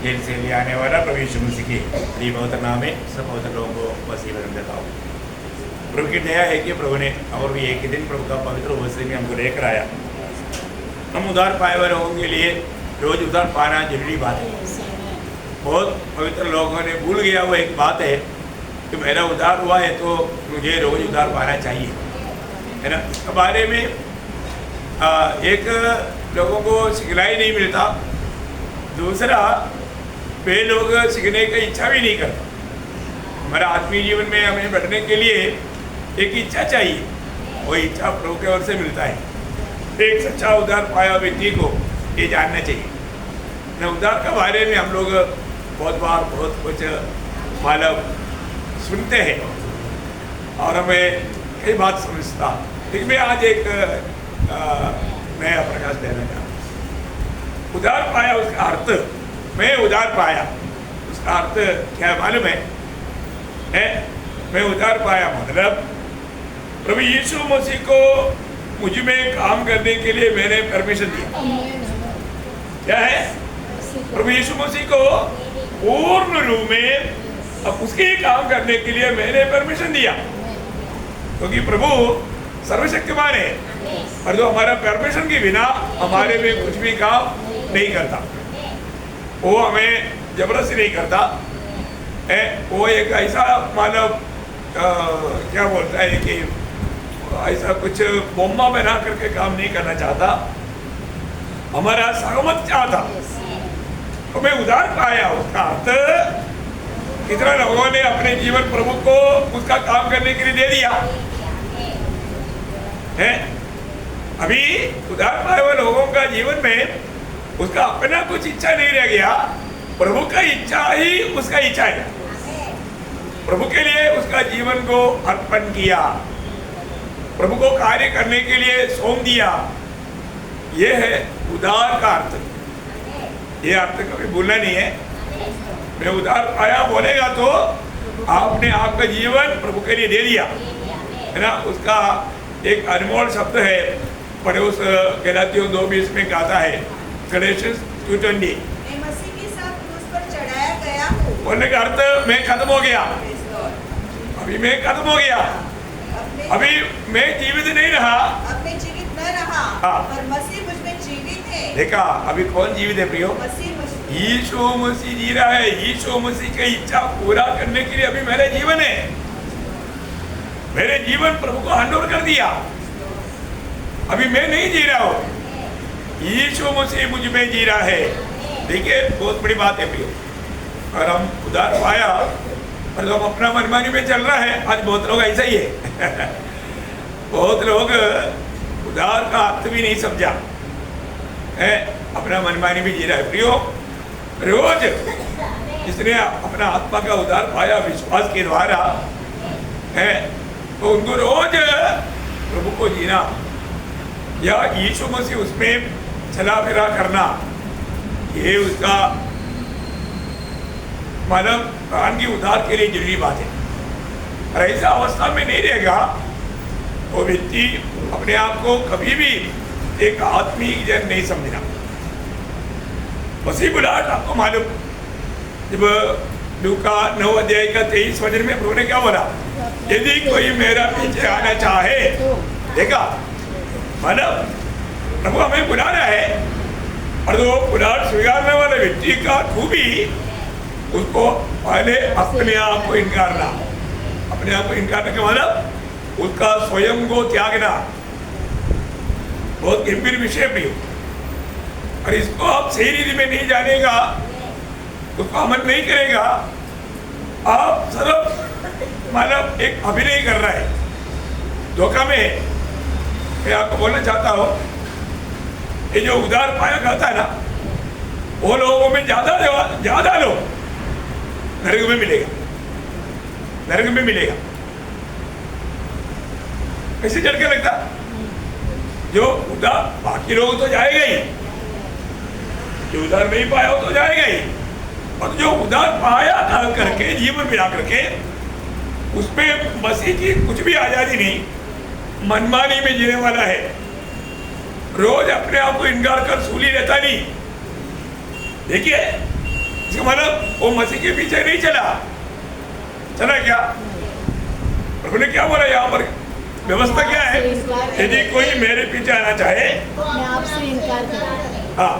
Jail से ले आने वाला प्रभु यीशु मसीह के प्रिय पवित्र नाम में सब पवित्र लोगों को मसीह बदल देता हूँ। प्रभु की दया है कि प्रभु ने और भी एक ही दिन प्रभु का पवित्र उपस्थिति में हमको लेकर आया। हम उद्धार पाए हुए लोगों के लिए रोज उद्धार पाना जरूरी बात है। बहुत पवित्र लोगों ने भूल गया वो एक बात है कि मेरा उद्धार हुआ है तो मुझे रोज उद्धार पाना चाहिए, है ना। इसके बारे में एक लोगों को सिखलाई नहीं मिलता, दूसरा वे लोग सीखने की इच्छा भी नहीं करता। हमारा आत्मीय जीवन में हमें बढ़ने के लिए एक इच्छा चाहिए, वो इच्छा प्रभु के ओर से मिलता है। एक सच्चा उद्धार पाया व्यक्ति को ये जानना चाहिए न। उद्धार के बारे में हम लोग बहुत बार बहुत कुछ मालूम सुनते हैं और हमें कई बात समझता, लेकिन मैं आज एक नया प्रकाश देना चाहता हूँ। उद्धार पाया उसका अर्थ, मैं उद्धार पाया उसका अर्थ क्या मालूम है? मैं उद्धार पाया मतलब प्रभु यीशु मसीह को मुझ में काम करने के लिए मैंने परमिशन दिया। क्या है? प्रभु यीशु मसीह को पूर्ण रूप में अब उसके काम करने के लिए मैंने परमिशन दिया, क्योंकि प्रभु सर्वशक्तिमान है और जो हमारा परमिशन के बिना हमारे में कुछ भी काम नहीं करता, वो हमें जबरदस्ती नहीं करता है। वो एक ऐसा मानव क्या बोलता है कि ऐसा कुछ बोम्मा बना करके काम नहीं करना चाहता, हमारा सहमत चाहता। तो मैं उद्धार पाया उसका अर्थ कितना लोगों ने अपने जीवन प्रभु को उसका काम करने के लिए दे दिया है। अभी उद्धार पाए हुए लोगों का जीवन में उसका अपना कुछ इच्छा नहीं रह गया, प्रभु का इच्छा ही उसका इच्छा है। प्रभु के लिए उसका जीवन को अर्पण किया, प्रभु को कार्य करने के लिए सौंप दिया। ये है उद्धार का अर्थ। ये अर्थ कभी भूलना नहीं है। मैं उद्धार पाया बोलेगा तो आपने आपका जीवन प्रभु के लिए दे दिया, है ना। उसका एक अनमोल शब्द है, पढ़े उस गलातियों 2:20 में कहता है, गैलेशियंस 2:20, मसीह के साथ क्रूस पर चढ़ाया गया हूं। बोलने का अर्थ मैं खत्म हो गया, अभी मैं खत्म हो गया, अभी मैं जीवित नहीं रहा, अब मैं जीवित न रहा, पर मसीह मुझ में जीवित है। देखा अभी कौन जीवित है प्रियो? यीशु मसीह जी रहा है। यीशु मसीह की इच्छा पूरा करने के लिए अभी मेरा जीवन है। मेरे जीवन प्रभु को हैंड ओवर कर दिया, अभी मैं नहीं जी रहा हूँ, यीशु मसीह मुझ में जी रहा है। देखिए बहुत बड़ी बात है प्रियो। और हम उद्धार पाया और हम अपना मनमानी में चल रहा है। आज बहुत लोग ऐसा ही है बहुत लोग उद्धार का अर्थ भी नहीं समझा है, अपना मनमानी भी जी रहा है प्रियो। रोज जिसने अपना आत्मा का उद्धार पाया विश्वास के द्वारा है, तो उनको रोज प्रभु को जीना या यीशु मसीह उसमें चला फिरा करना, ये उसका मानव प्राण की उद्धार के लिए जरूरी बात है। और ऐसा अवस्था में नहीं रहेगा वो व्यक्ति अपने आप को कभी भी एक आत्मीय जन नहीं समझना। मसीह बुलाहट आपको मालूम, जब लूका 9:23 वचन में प्रभु ने क्या बोला? यदि कोई मेरा पीछे आना चाहे, देखा मानव प्रभु हमें बुला रहा है और वो बुलाहट स्वीकारने वाले व्यक्ति का खूबी उसको पहले अपने आप को इनकारना। अपने आप को इनकारने के मतलब उसका स्वयं को त्यागना, बहुत गंभीर विषय भी हो। और इसको आप सही रीति में नहीं जानेगा, उसको अमल नहीं करेगा, आप सिर्फ मानव एक अभिनय कर रहा है धोखा में। मैं आपको बोलना चाहता हूँ, ये जो उद्धार पाया कहता है ना, वो लोगों में ज्यादा लोग नरक में मिलेगा, नरक में मिलेगा। कैसे चढ़ के लगता? जो उद्धार, बाकी लोग तो जाएगा ही, जो उद्धार नहीं पाया हो तो जाएगा ही, और जो उद्धार पाया डाल करके जीवन मिला करके उसमें मसीह की कुछ भी आजादी नहीं, मनमानी में जीने वाला है, रोज अपने आप को इनकार कर सूली रहता नहीं। देखिए इसका मतलब वो मसीह के पीछे नहीं चला क्या? प्रभु ने क्या बोला यहाँ पर? व्यवस्था क्या है? यदि कोई मेरे पीछे आना चाहे अपने आप से इनकार करे। हाँ,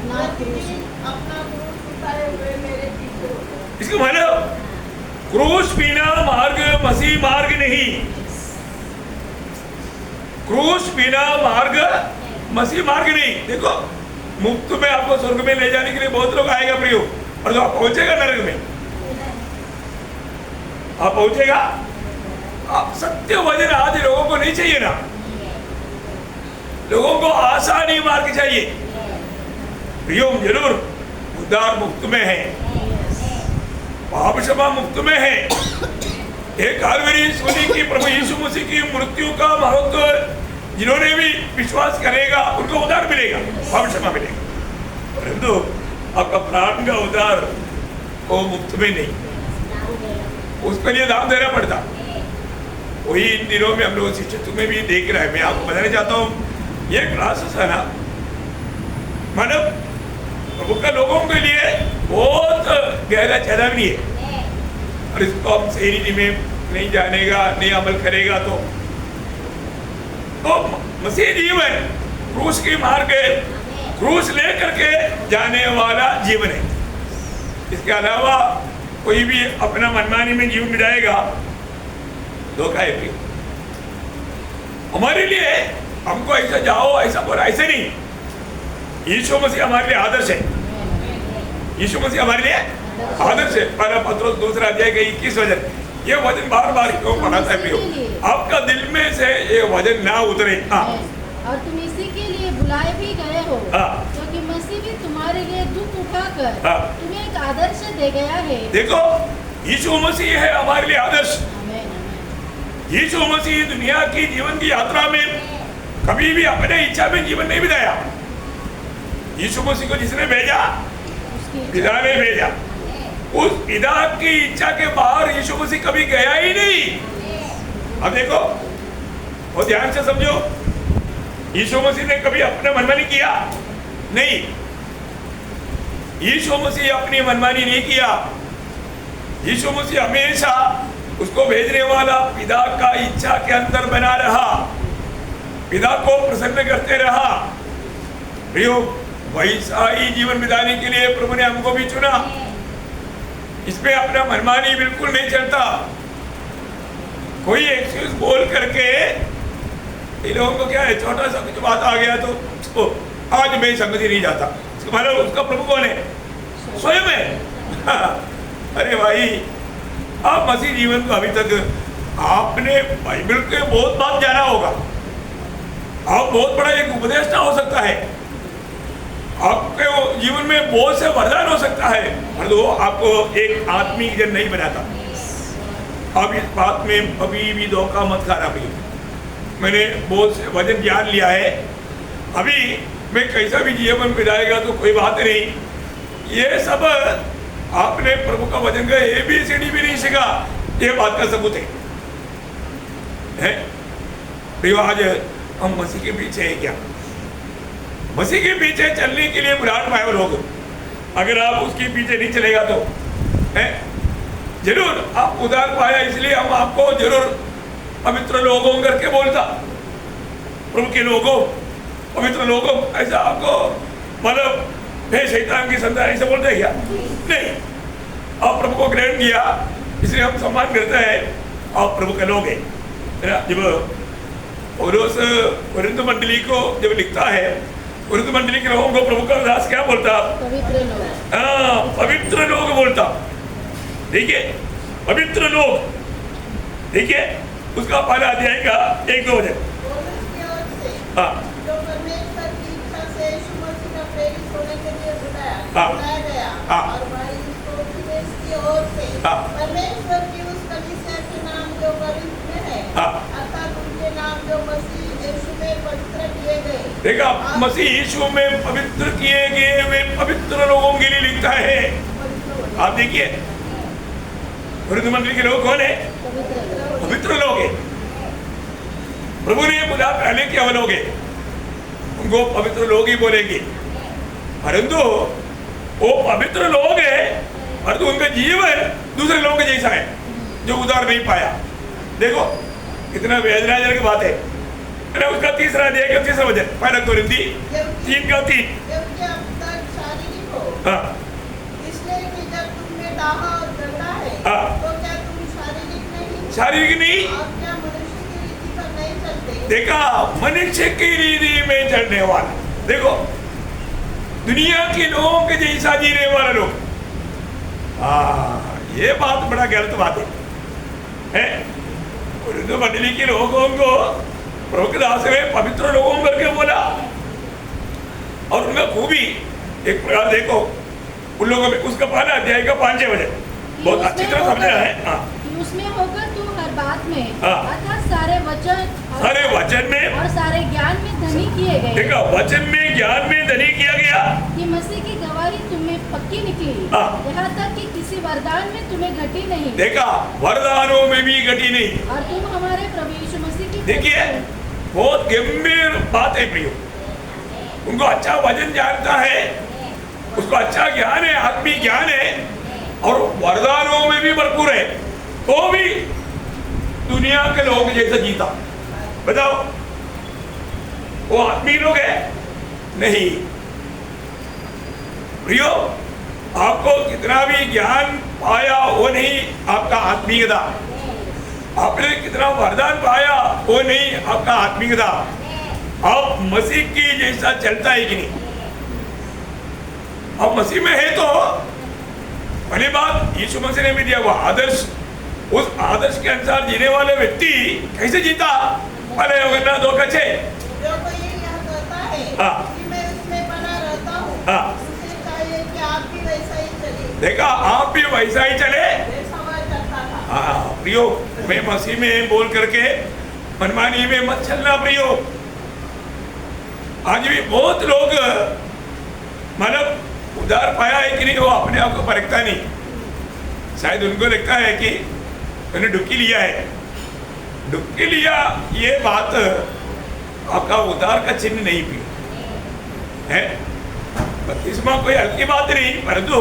ना क्रूस। इसका मतलब क्रूस बिना मार्ग मसीह मार्ग नहीं। क्रूस बिना मार्ग मसीह मार्ग नहीं। देखो, मुफ्त में आपको स्वर्ग में ले जाने के लिए बहुत लोग आएगा प्रियो, और तो आप पहुंचेगा नरक में, आप पहुंचेगा। आप सत्य वचन आज लोगों को नहीं चाहिए ना, लोगों को आसानी मार्ग चाहिए। प्रियो जरूर उद्धार मुफ्त में है, पाप क्षमा मुफ्त में है। एक कालवरी सुनी की प्रभु यीशु मसीह की मृत्यु का महत्व जिन्होंने भी विश्वास करेगा उनको उद्धार मिलेगा, पाप क्षमा मिलेगा। परंतु आपका प्राण का उद्धार वो मुफ्त में नहीं, उसके लिए दाम देना पड़ता। वही इन दिनों में हम लोग शिक्षित में भी देख रहे हैं। मैं आपको बताना चाहता हूँ, ये क्लासेस है ना, मतलब प्रभु का लोगों के लिए बहुत गहरा चेतावनी है। और इसको हम सही में नहीं जानेगा, नहीं अमल करेगा तो मसीह जीवन क्रूस की मार्ग, क्रूस लेकर के जाने वाला जीवन है। इसके अलावा कोई भी अपना मनमानी में जीवन बिताएगा, धोखा है प्रिय। हमारे लिए हमको ऐसा जाओ ऐसा बोला, ऐसे नहीं। यीशु मसीह हमारे लिए आदर्श है, यीशु मसीह हमारे लिए आदर्श है। पहला पत्रोस 2 अध्याय का 21 वचन, ये वचन बार बार क्यों पढ़ाता है प्रियो? आपका दिल में से ये वचन ना उतरे। और तुम इसी के लिए बुलाए भी गए हो, क्योंकि मसीह भी तुम्हारे लिए दुख उठाकर तुम्हें एक आदर्श दे गया है। देखो, यीशु मसीह है हमारे लिए आदर्श। यीशु मसीह दुनिया की जीवन की यात्रा में कभी भी अपने इच्छा में जीवन नहीं बिताया। यीशु मसीह को जिसने भेजा, पिता ने भेजा। उस पिता की इच्छा के बाहर यीशु मसीह कभी गया ही नहीं। अब देखो, बहुत ध्यान से समझो, यीशु मसीह ने कभी अपना मनमानी किया नहीं। यीशु मसीह अपनी मनमानी नहीं किया। यीशु मसीह हमेशा उसको भेजने वाला पिता का इच्छा के अंदर बना रहा, पिता को प्रसन्न करते रहा। प्रियो, वैसा ही जीवन बिताने के लिए प्रभु ने हमको भी चुना। इसमें अपना मनमानी बिल्कुल नहीं चलता। कोई एक्सक्यूज बोल करके इन लोगों को क्या है, छोटा सा कुछ बात आ गया तो आज मैं संगति नहीं जाता, इसका मतलब उसका प्रभु कौन है? स्वयं है। अरे भाई, आप मसीह जीवन को अभी तक आपने बाइबल के बहुत बात जाना होगा, आप बहुत बड़ा एक उपदेष्टा हो सकता है, आपके जीवन में बहुत से वरदान हो सकता है, पर वो आपको एक आत्मिक जन नहीं बनाता। आप इस बात में अभी भी धोखा मत खाना। भी मैंने बहुत से वचन जान लिया है, अभी मैं कैसा भी जीवन बिताएगा तो कोई बात नहीं। ये सब आपने प्रभु का वचन का ABCD भी नहीं सीखा, ये बात का सबूत है। प्रियो, आज हम मसीह के पीछे हैं क्या? मसीह के पीछे चलने के लिए बुलाहट पाए लोग, अगर आप उसके पीछे नहीं चलेगा तो है जरूर आप उधार पाया, इसलिए हम आपको जरूर पवित्र लोगों करके बोलता। प्रभु के लोगों, पवित्र लोगों, ऐसा आपको मतलब हे शैतान की संतान ऐसे बोलते हैं क्या? नहीं, आप प्रभु को ग्रहण किया इसलिए हम सम्मान करते हैं, आप प्रभु के लोग हैं। जब पौलुस कोरिन्थ मंडली को जब लिखता है, कोरिन्थ मंडली के लोगों को प्रभु का दास क्या बोलता? पवित्र लोग। हाँ, पवित्र लोग बोलता। देखिए, पवित्र लोग, देखिए उसका पहला अध्याय का 1-2 वचन। हाँ, परमेश्वर की उस कलीसिया के नाम जो पवित्र है, अर्थात उनके नाम जो मसीह यीशु में पवित्र किए गए। देखा, मसीह यीशु में पवित्र किए गए वे पवित्र लोगों के लिए लिखता है। आप देखिए, कोरिन्थ मंडली के लोग कौन है? पवित्र लोग हैं। प्रभु ने बुला पहले क्या लोग हैं, उनको पवित्र लोग ही बोलेंगे। परंतु वो पवित्र लोग हैं जीवन दूसरे लोगों के जैसा है जो उधार नहीं पाया। देखो कितना वेदनाजनक बात है ना। उसका तीसरा अध्याय का तीसरा वचन, पहला कोरिन्थी 3:3। जबकि अब तक शारीरिक हो, हाँ इसलिए कि जब तुम में दाह और झगड़ा है, हाँ। तो क्या तुम शारीरिक नहीं, शारीरिक नहीं, और क्या मनुष्य की रीति पर नहीं चलते? देखा मनुष्य की रीति में चलने वाला। देखो दुनिया के लोगों के जैसा जीने वाले लोग, ये बात बड़ा गलत बात है? उर्दू मंडली के लोगों को प्रभु के दास में पवित्र लोगों करके बोला, और उनका खूबी एक प्रकार देखो उन लोगों में उसका पहला अध्याय का 5 वचन बहुत अच्छी तरह समझना है। हाँ उसमें होकर तू हर बात में हाँ। अर्थात सारे वचन में और सारे ज्ञान में धनी किए गए। देखा वचन में ज्ञान में धनी किया गया कि मसीह की गवाही तुम्हें पक्की निकली, हाँ। यहाँ तक कि किसी वरदान में तुम्हें घटी नहीं। देखा वरदानों में भी घटी नहीं। और तुम हमारे प्रभु यीशु मसीह की देखिए बहुत गंभीर बात है प्रियो। उनको अच्छा वचन जानता है, उसको अच्छा ज्ञान है, आत्मिक ज्ञान है, और वरदानों में भी भरपूर है, तो भी दुनिया के लोग जैसा जीता। बताओ वो आत्मिक लोग है नहीं। प्रियो आपको कितना भी ज्ञान पाया वो नहीं आपका आत्मिकता, आपने कितना वरदान पाया वो नहीं आपका आत्मिकता। आप मसीह की जैसा चलता है कि नहीं? आप मसीह में है तो पहली बात यीशु मसीह ने भी दिया वो आदर्श, उस आदर्श के अनुसार जीने वाले व्यक्ति कैसे जीता? पहले योगन्ना 2:6 जो कोई यह कहता है हाँ। कि मैं उसमें बना रहता हूँ, हाँ। उसे चाहिए कि आप भी वैसा ही चले। देखा आप भी वैसा ही चले। जैसा वह करता था। हाँ प्रियो, मैं मसीह में बोल करके मनमानी में मत चलना प्रियो। आज भी बहुत लोग मतलब उधार पाया है कि नहीं वो अपने आप को परखता नहीं। शायद उनको लगता है कि मैंने डुबकी लिया है। डुबकी लिया ये बात आपका उधार का चिन्ह नहीं भी है। बपतिस्मा कोई हल्की बात नहीं, परंतु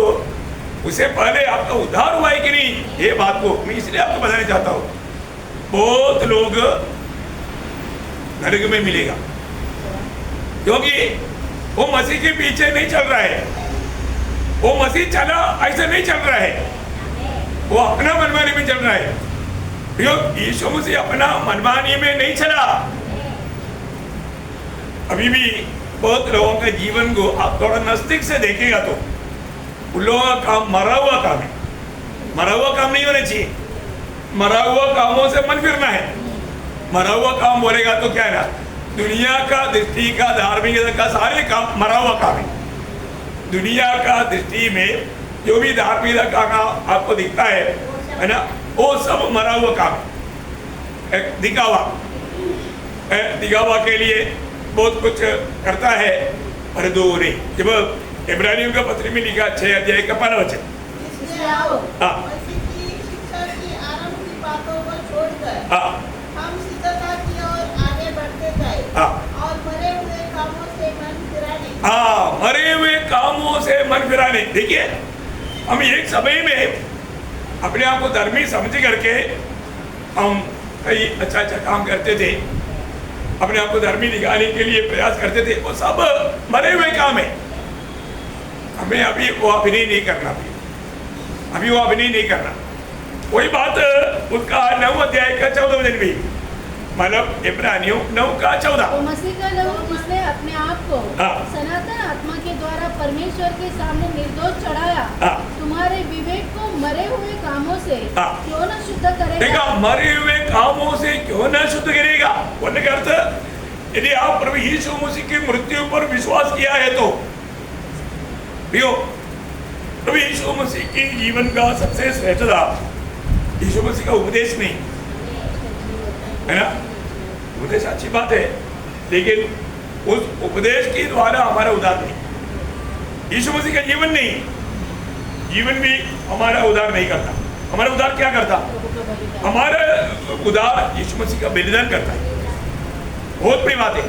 उससे पहले आपका उद्धार हुआ है कि नहीं ये बात को मैं इसलिए आपको बताना चाहता हूँ। बहुत लोग नरक में मिलेगा क्योंकि वो मसीह के पीछे नहीं चल रहा है। वो मसीह चला ऐसा नहीं चल रहा है, वो अपना मनमानी में चल रहा है। यीशु मसीह अपना मनमानी में नहीं चला। अभी भी बहुत लोगों के जीवन को आप थोड़ा नजदीक से देखेगा तो उन लोगों का काम मरा हुआ काम है। मरा हुआ काम नहीं होना चाहिए। मरा हुआ कामों से मन फिरना है। मरा हुआ काम बोलेगा तो क्या है ना, दुनिया का दृष्टि का धार्मिकता का सारे काम मरा हुआ काम है। दुनिया का दृष्टि में जो भी धार्मिकता का काम आपको दिखता है ना, वो सब मरा हुआ काम है। दिखावा दिखावा के लिए बहुत कुछ करता है, पर दो नहीं। जब इब्रानियों का पत्र में लिखा 6 अध्याय का 15 वचन, इसलिए आओ हाँ। मसीह की शिक्षा की आरंभ की बातों को छोड़कर हाँ हम सिद्धता की ओर आगे बढ़ते जाए हाँ और मरे हुए कामों से मन फिराने। हाँ मरे हुए कामों से मन फिराने। देखिए हम एक समय में अपने आप को धर्मी समझ करके हम कई अच्छा अच्छा काम करते थे, अपने आप को धर्मी दिखाने के लिए प्रयास करते थे, वो सब मरे हुए काम है। हमें अभी वो अभिनय नहीं करना, अभी वो अभिनय नहीं करना। वही बात उसका 9 अध्याय का 14 वचन भी, मतलब इब्रानियों 9 का 14। तो मसीह का लहू जिसने अपने आप को हाँ। सनातन आत्मा के द्वारा परमेश्वर के सामने निर्दोष चढ़ाया, हाँ। तुम्हारे विवेक को मरे हुए कामों से हाँ। क्यों न शुद्ध करेगा? देखा मरे हुए कामों से क्यों न शुद्ध करेगा बोलने का अर्थ, यदि आप प्रभु यीशु मसीह की मृत्यु पर विश्वास किया है तो प्रभु यीशु मसीह की जीवन का सबसे श्रेष्ठता यीशु मसीह का उपदेश नहीं है ना। उपदेश अच्छी बात है, लेकिन उस उपदेश के द्वारा हमारा उद्धार नहीं। यीशु मसीह का जीवन नहीं, जीवन भी हमारा उद्धार नहीं करता। हमारा उद्धार क्या करता? हमारा उद्धार यीशु मसीह का बलिदान करता है। बहुत बड़ी बात है।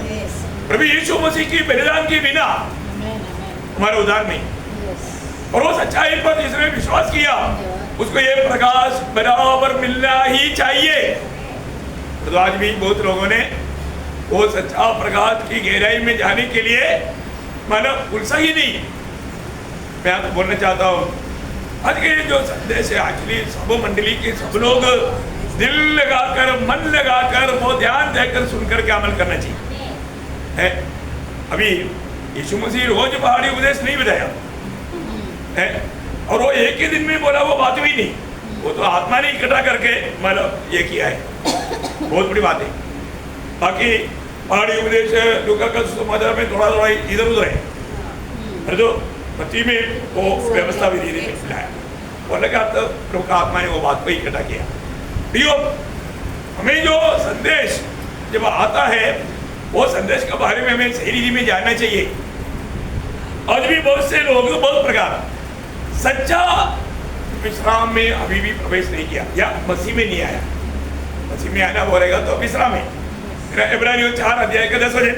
प्रभु यीशु मसीह की बलिदान के बिना हमारा उद्धार नहीं। और वो सच्चाई पर जिसने विश्वास किया उसको ये प्रकाश बराबर मिलना ही चाहिए। तो आज भी बहुत लोगों ने वो सच्चा प्रकाश की गहराई में जाने के लिए मतलब उलझा ही नहीं। मैं आपको बोलना चाहता हूँ आज के जो संदेश है एक्चुअली सब मंडली के सब लोग दिल लगाकर मन लगाकर वो ध्यान देकर सुनकर के अमल करना चाहिए है। अभी यीशु मसीह रोज पहाड़ी उपदेश नहीं बताया है और वो एक ही दिन में बोला वो बात हुई नहीं, वो तो आत्मा ने इकट्ठा करके मतलब ये किया है, बहुत बड़ी बात है। बाकी पहाड़ी उपदेश लूका का सुसमाचार में थोड़ा थोड़ा इधर उधर है, पर जो मत्ती में वो व्यवस्था भी धीरे धीरे लाया, वो लगा तो प्रभु का आत्मा ने वो बात को इकट्ठा किया। प्रियो, हमें जो संदेश जब आता है वो संदेश के बारे में हमें सही रीति में जानना चाहिए। आज भी बहुत से लोग बहुत प्रकार सच्चा विश्राम में अभी भी प्रवेश नहीं किया या मसीह में नहीं आया। मसीह में आना बोलेगा तो विश्राम है। इब्रानियों 4 अध्याय का 10 वचन,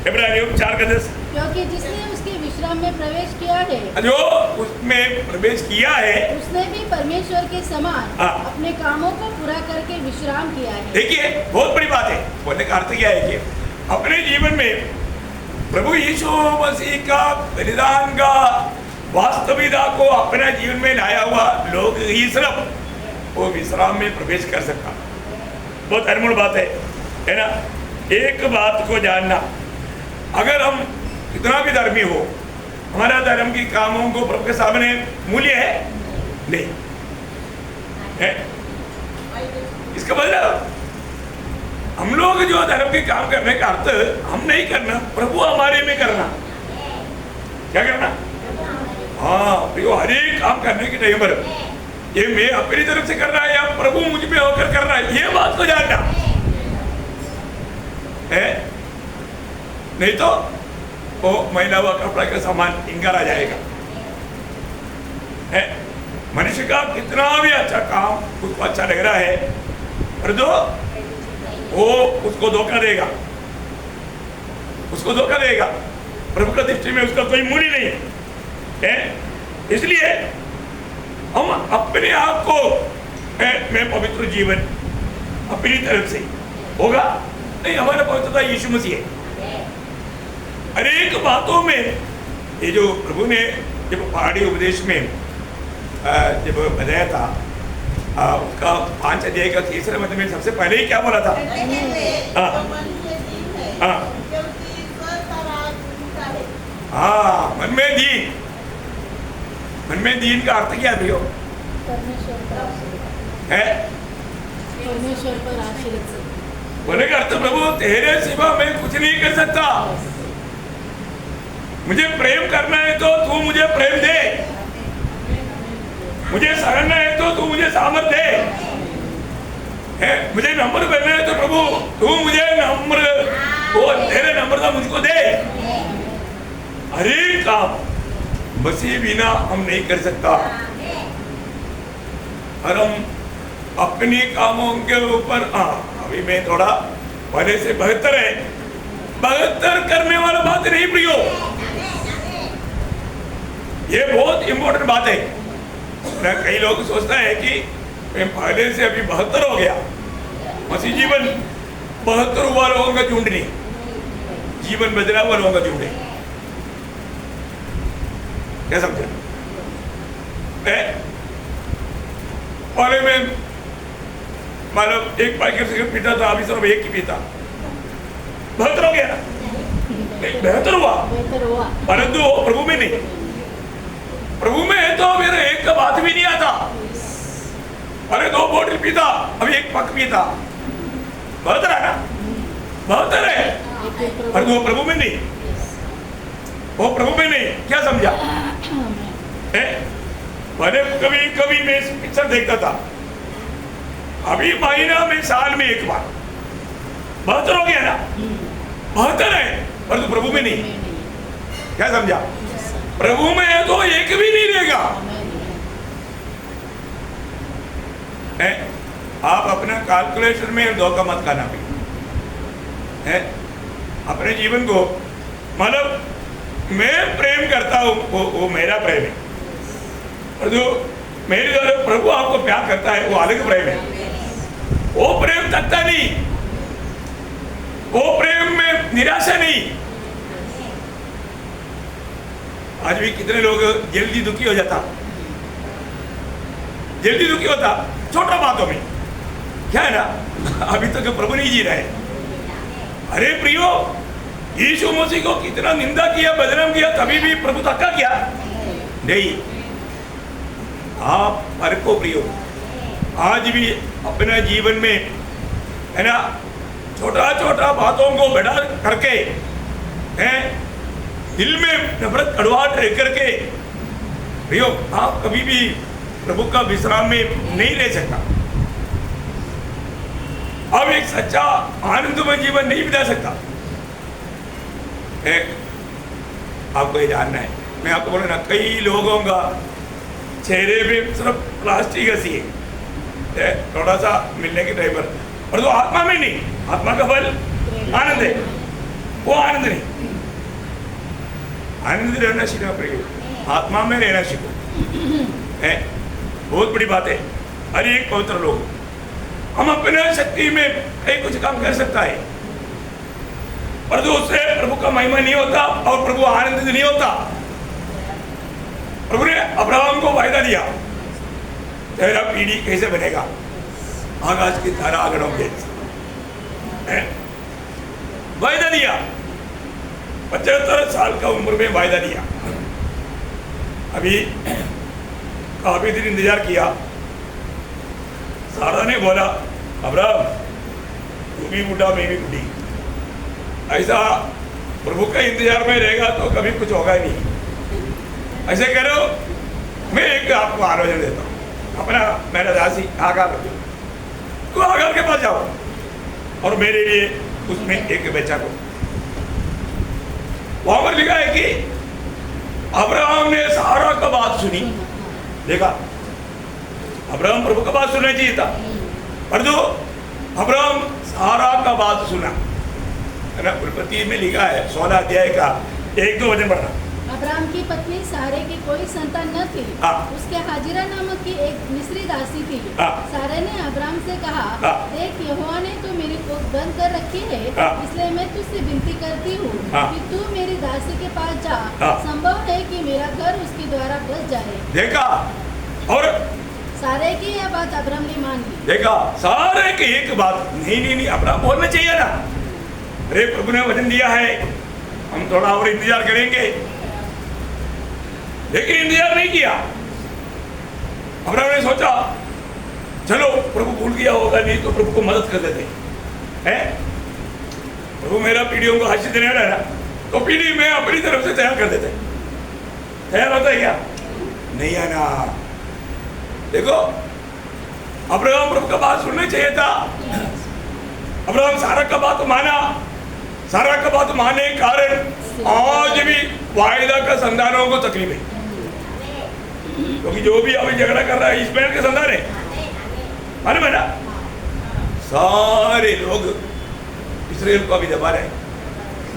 इब्रानियों 4 का 10, क्योंकि जिसने उसके विश्राम में प्रवेश किया है, जो उसमें प्रवेश किया है उसने भी परमेश्वर के समान अपने कामों को पूरा करके विश्राम किया है। देखिए बहुत बड़ी बात है। बोलने का अर्थ क्या है कि अपने जीवन में प्रभु यीशु मसीह का बलिदान का वास्तविकता को अपने जीवन में लाया हुआ लोग ही सिर्फ वो विश्राम में प्रवेश कर सकता। बहुत अनमोल बात है ना। एक बात को जानना, अगर हम कितना भी धर्मी हो, हमारा धर्म की कामों को प्रभु के सामने मूल्य है नहीं है। इसका मतलब हम लोग जो धर्म के काम करने का अर्थ हम नहीं करना, प्रभु हमारे में करना। क्या करना? हाँ, हर एक काम करने के टाइम पर ये मैं अपनी तरफ से कर रहा है या प्रभु मुझ में होकर कर रहा है, ये बात को जानना है। नहीं तो वो महिला हुआ कपड़ा का सामान इंकार आ जाएगा है। मनुष्य का कितना भी अच्छा काम उसको अच्छा लग रहा है, पर जो वो उसको धोखा देगा, उसको धोखा देगा। प्रभु का दृष्टि में उसका कोई मूल्य नहीं है। इसलिए हम अपने आप को मैं पवित्र जीवन अपनी तरफ से होगा नहीं, हमारा पवित्रता यीशु मसीह है। अनेक बातों में ये जो प्रभु ने जब पहाड़ी उपदेश में जब बताया था उसका 5 अध्याय का 3रे वचन में सबसे पहले ही क्या बोला था? हाँ, मन में दीन। मन में दीन का अर्थ क्या भैया है? परमेश्वर पर आश्रित। बोले का अर्थ प्रभु तेरे सिवा मैं कुछ नहीं कर सकता, मुझे प्रेम करना है तो तू मुझे प्रेम दे, मुझे सहना है तो तू मुझे सामर्थ दे है, मुझे नम्र बनना है तो प्रभु तू मुझे नम्र, वो तेरे नम्रता मुझको दे। हर एक काम मसीह बिना हम नहीं कर सकता। और हम अपने कामों के ऊपर अभी मैं थोड़ा पहले से 72 है, 72 करने वाला बात नहीं प्रियो, ये बहुत इंपॉर्टेंट बात है। कई लोग सोचता है कि मैं पहले से अभी 72 हो गया, मसीह जीवन 72 हुआ लोगों का झुंड नहीं, जीवन बदला हुआ लोगों का झुंड है। क्या समझा? पहले में मतलब एक पैकेट सिगरेट पीता था, अभी सिर्फ एक ही पीता, बेहतर हो गया, बेहतर हुआ, परंतु प्रभु में नहीं। प्रभु में है तो मेरा एक का बात भी नहीं आता, अरे 2 बोतल पीता अभी 1 पक पीता, बेहतर है ना, बेहतर है, पर वो प्रभु में नहीं, वो प्रभु में नहीं। क्या समझा? मैंने कभी कभी मैं पिक्चर देखता था, अभी महीना में साल में 1 बार, बेहतर हो गया ना, बेहतर है, पर तो प्रभु में नहीं। क्या समझा? प्रभु में है तो एक भी नहीं लेगा। आप अपना कैलकुलेशन में धोखा मत करना भी है। अपने जीवन को मतलब मैं प्रेम करता हूँ, वो मेरा प्रेम है, और जो मेरे द्वारा प्रभु आपको प्यार करता है, वो अलग प्रेम है। वो प्रेम थकता नहीं, वो प्रेम में निराशा नहीं। आज भी कितने लोग जल्दी दुखी हो जाता, जल्दी दुखी होता छोटा बातों में। क्या है ना, अभी तक तो प्रभु नहीं जी रहे। अरे प्रियो, यीशु मसीह को कितना निंदा किया, बदनाम किया, तभी भी प्रभु थका क्या? नहीं। आप हर को प्रियो आज भी अपने जीवन में, है ना, छोटा छोटा बातों को बड़ा करके, हैं, दिल में नफरत कड़वाहट रह करके प्रियो, आप कभी भी प्रभु का विश्राम में नहीं रह सकता। अब एक सच्चा आनंदमय जीवन नहीं बिता सकता। आपको ये जानना है, मैं आपको बोला ना, कई लोगों का चेहरे में सिर्फ प्लास्टिक हंसी है, थोड़ा सा मिलने के टाइम पर, और तो आत्मा में नहीं। आत्मा का फल आनंद है, वो आनंद नहीं। आनंद रहना सीखो प्रिय, आत्मा में रहना सीखो। है बहुत बड़ी बात है। हर एक पवित्र लोग, हम अपने शक्ति में कई कुछ काम कर सकता है, पर जो उससे प्रभु का महिमा नहीं होता और प्रभु आनंदित नहीं होता। प्रभु ने अब्राहम को वायदा दिया, तेरा पीढ़ी कैसे बनेगा? आकाश की तारा गणों के वायदा दिया। 75 साल का उम्र में वायदा दिया। अभी काफी दिन इंतजार किया। सारा ने बोला, अब्राहम तू भी बूढ़ा, मैं भी बूढ़ी, ऐसा प्रभु का इंतजार में रहेगा तो कभी कुछ होगा ही नहीं। ऐसे करो, मैं एक आपको आलोचना देता हूँ। अपना मेरा दासी आगार, तो आगार के पास जाओ और मेरे लिए उसमें एक बच्चा को। वहां पर लिखा है कि अब्राहम ने सारा का बात सुनी। देखा, अब्राहम प्रभु का बात सुनना चाहिए था, पर जो अब्राहम सारा का बात सुना, है ना, उत्पत्ति में लिखा है 16 अध्याय का 1-2 वचन पढ़ना। अब्राहम की पत्नी सारे की कोई संतान न थी। उसके हाजिरा नामक की एक मिस्री दासी थी। सारे ने अब्राहम से कहा, देख यहोवा ने तो मेरी कोख बंद कर रखी है, इसलिए मैं तुझसे विनती करती हूँ कि तू मेरी दासी के पास जा। संभव है कि मेरा घर उसके द्वारा बस जाए। देखा, और सारे की यह बात अब्राहम ने मान ली। देखा, सारे की एक बात नहीं, अब्राहम बोलना चाहिए ना, अरे प्रभु ने वचन दिया है, हम थोड़ा और इंतजार करेंगे, लेकिन इंतजार नहीं किया। अब्राहम ने सोचा, चलो प्रभु भूल गया होगा, नहीं तो प्रभु को मदद कर देते हैं। प्रभु मेरा पीढ़ियों को आशीष देने वाला है ना, तो पीढ़ी में अपनी तरफ से तैयार कर देते। तैयार होता है क्या? नहीं आना। देखो, अब्राहम प्रभु का बात सुनना चाहिए था। अब्राहम सारा का बात माना। सारा का बात मानने के कारण आज भी वायदा का संतानों को तकलीफ है, क्योंकि जो भी अभी झगड़ा कर रहा है इस्माइल के संतान है, मालूम है ना? सारे लोग इस्राएल को अभी दबा रहे हैं।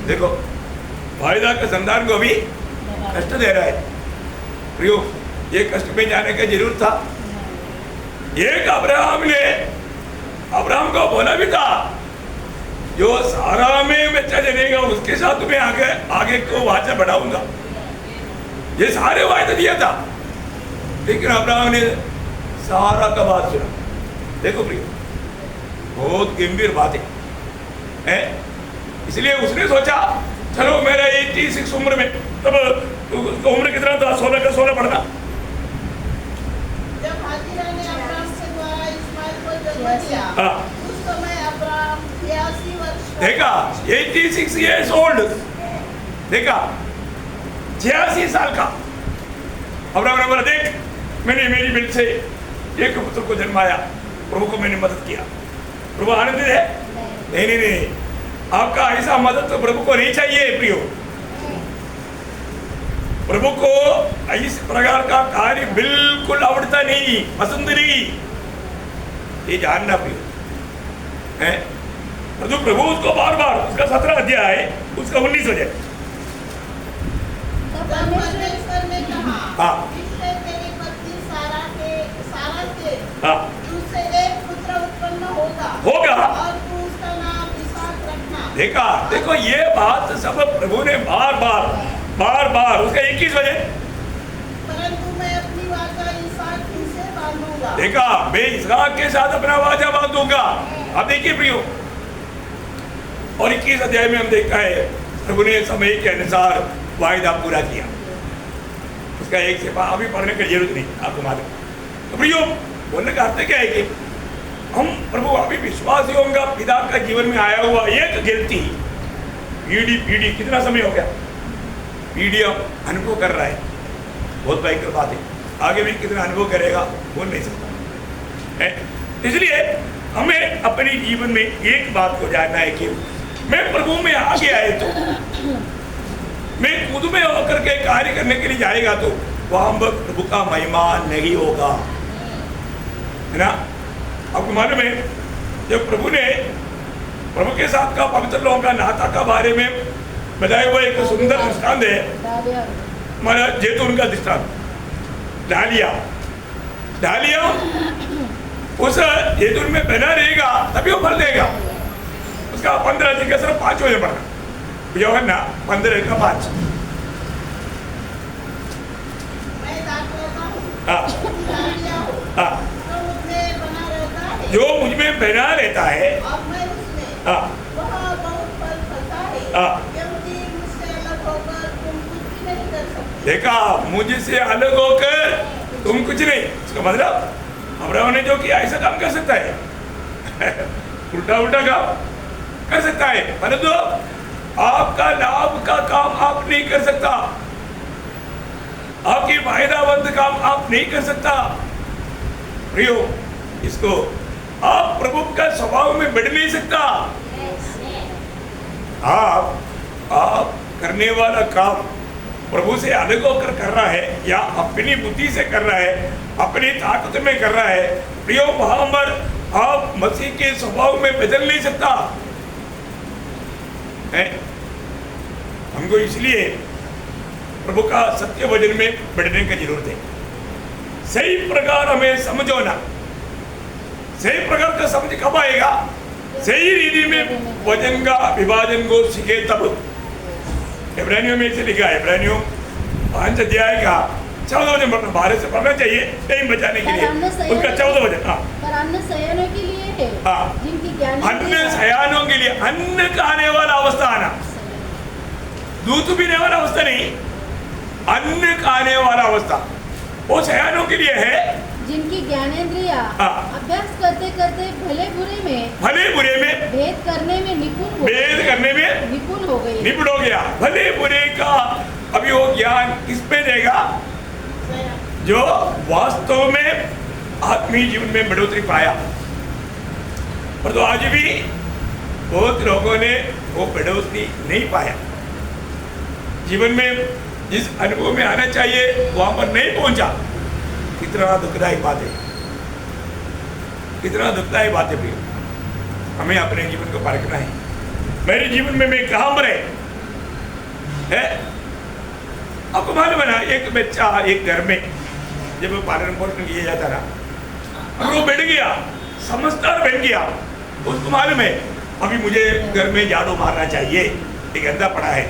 देखो, वायदा के संतान को भी कष्ट दे रहा है। प्रियो, ये कष्ट में जाने का जरूर था। एक अब्राहम को बोला भी था, जो सारा में बच्चा जनेगा उसके साथ मैं आगे को वाचा बढ़ाऊंगा। ये सारे वायदा दिया था, लेकिन अब्राहम ने सारा का बात सुना। देखो प्रिय, बहुत गंभीर बात है। इसलिए उसने सोचा, चलो मेरा 86 उम्र में, तब उम्र कितना था? 16 का 16 पढ़ना। जब हाजिरा ने अब्राहम के द्वारा इस्माइल को जन्म दिया, उस समय अब्राहम 86 वर्ष का। देखा, 86 years old। देखा, 86 साल का। अब्राहम ने बोला, देख मैंने मेरी बेटी से एक पुत्र को जन्माया, प्रभु को मैंने मदद किया। प्रभु आनंदित है? नहीं, आपका ऐसा मदद तो प्रभु को नहीं चाहिए प्रियो। प्रभु को इस प्रकार का कार्य बिल्कुल आवड़ता नहीं, पसंद नहीं, ये जानना प्रियो है। तो प्रभु उसको बार बार, उसका 17 अध्याय है, उसका 19 हो जाए। परमेश्वर ने कहा, हाँ, इससे तेरी पत्नी सारा के हाँ। तुझसे एक पुत्र उत्पन्न होगा और तू उसका नाम इसहाक रखना। देखा, देखो ये बात सब प्रभु ने बार बार उसका एक ही वजह, परंतु मैं अपनी वाचा इसहाक ही से बांधूंगा। देखा, मैं इसहाक के साथ अपना वाचा बांधूंगा। अब देखिए प्रियो, और 21 अध्याय में हम देखा है प्रभु ने समय के अनुसार वायदा पूरा किया। उसका एक से अभी पढ़ने की जरूरत नहीं, आपको मालूम। तो प्रियो, बोलने का अर्थ क्या है कि हम प्रभु अभी विश्वासियों का पिता का जीवन में आया हुआ एक गिनती पीढ़ी कितना समय हो गया, पीढ़ी अनुभव कर रहा है। बहुत भयंकर बात है, आगे भी कितना अनुभव करेगा बोल नहीं सकता है। इसलिए हमें अपने जीवन में एक बात को जानना है कि मैं प्रभु में आगे आए तो, मैं खुद में होकर के कार्य करने के लिए जाएगा तो वहां प्रभु का महिमा नहीं होगा, है ना। आपको मालूम है जब प्रभु ने प्रभु के साथ का पवित्र लोगों का नाता का बारे में बताया हुआ एक सुंदर दृष्टांत है हमारा जैतून का दृष्टांत। डालिया उस जैतून में बना रहेगा तभी वो फल देगा। उसका 15 दिन का सिर्फ 5 बजे पड़ना जो है ना, 15 का 5। मैं दाख रहता हूँ, हाँ हाँ, तो मुझमें बना रहता है, जो मुझ में बना रहता है और मैं उसमें, हाँ वह बहुत फल फलता है, हाँ। क्योंकि मुझसे अलग होकर तुम कुछ भी नहीं कर सकते। देखा, मुझसे अलग होकर तुम कुछ नहीं। इसका मतलब अब्राहम ने जो किया ऐसा काम कर सकता है उल्टा काम कर सकता है, परंतु आपका लाभ का काम आप नहीं कर सकता, आपकी फायदामंद काम आप नहीं कर सकता। प्रियो, इसको आप प्रभु का स्वभाव में बढ़ नहीं सकता। आप करने वाला काम प्रभु से अलग होकर कर रहा है या अपनी बुद्धि से कर रहा है, अपनी ताकत में कर रहा है, प्रियो वहां पर आप मसीह के स्वभाव में बदल नहीं सकता है। हमको इसलिए प्रभु का सत्य वचन में बढ़ने की जरूरत है। सही प्रकार हमें समझो ना, सही प्रकार का समझ कब आएगा, सही रीति में वचन का विभाजन को सीखे तब। इब्रानियों में से लिखा है, इब्रानियों 5 अध्याय का 14 वचन पढ़ना, 12 से पढ़ना चाहिए टाइम बचाने के लिए। उसका 14 वचन, हाँ, पर अन्न सयानों के लिए है, हाँ, जिनकी ज्ञान अन्न सयानों के लिए, अन्न खाने वाला अवस्था आना, दूध पीने वाला अवस्था नहीं, अन्न खाने वाला अवस्था वो सयानों के लिए है, जिनकी ज्ञानेंद्रिया हाँ। अभ्यास करते करते भले बुरे में भेद करने में निपुण हो गए। निपुण हो गया। भले बुरे का अभी वो ज्ञान किस पे देगा, जो वास्तव में आत्मीय जीवन में बढ़ोतरी पाया। पर तो आज भी बहुत लोगों ने वो बढ़ोतरी नहीं पाया, जीवन में जिस अनुभव में आना चाहिए वहां पर नहीं पहुंचा। कितना दुखदायी बात है, कितना दुखदायी बात है प्रिय। हमें अपने जीवन को परखना है। मेरे जीवन में मैं कहाँ पर है? आपको मालूम है ना, एक बच्चा एक घर में जब पालन पोषण किया जाता ना, और वो बैठ गया, समझदार बन गया, उसको मालूम है अभी मुझे घर में झाड़ू मारना चाहिए, एक गंदा पड़ा है,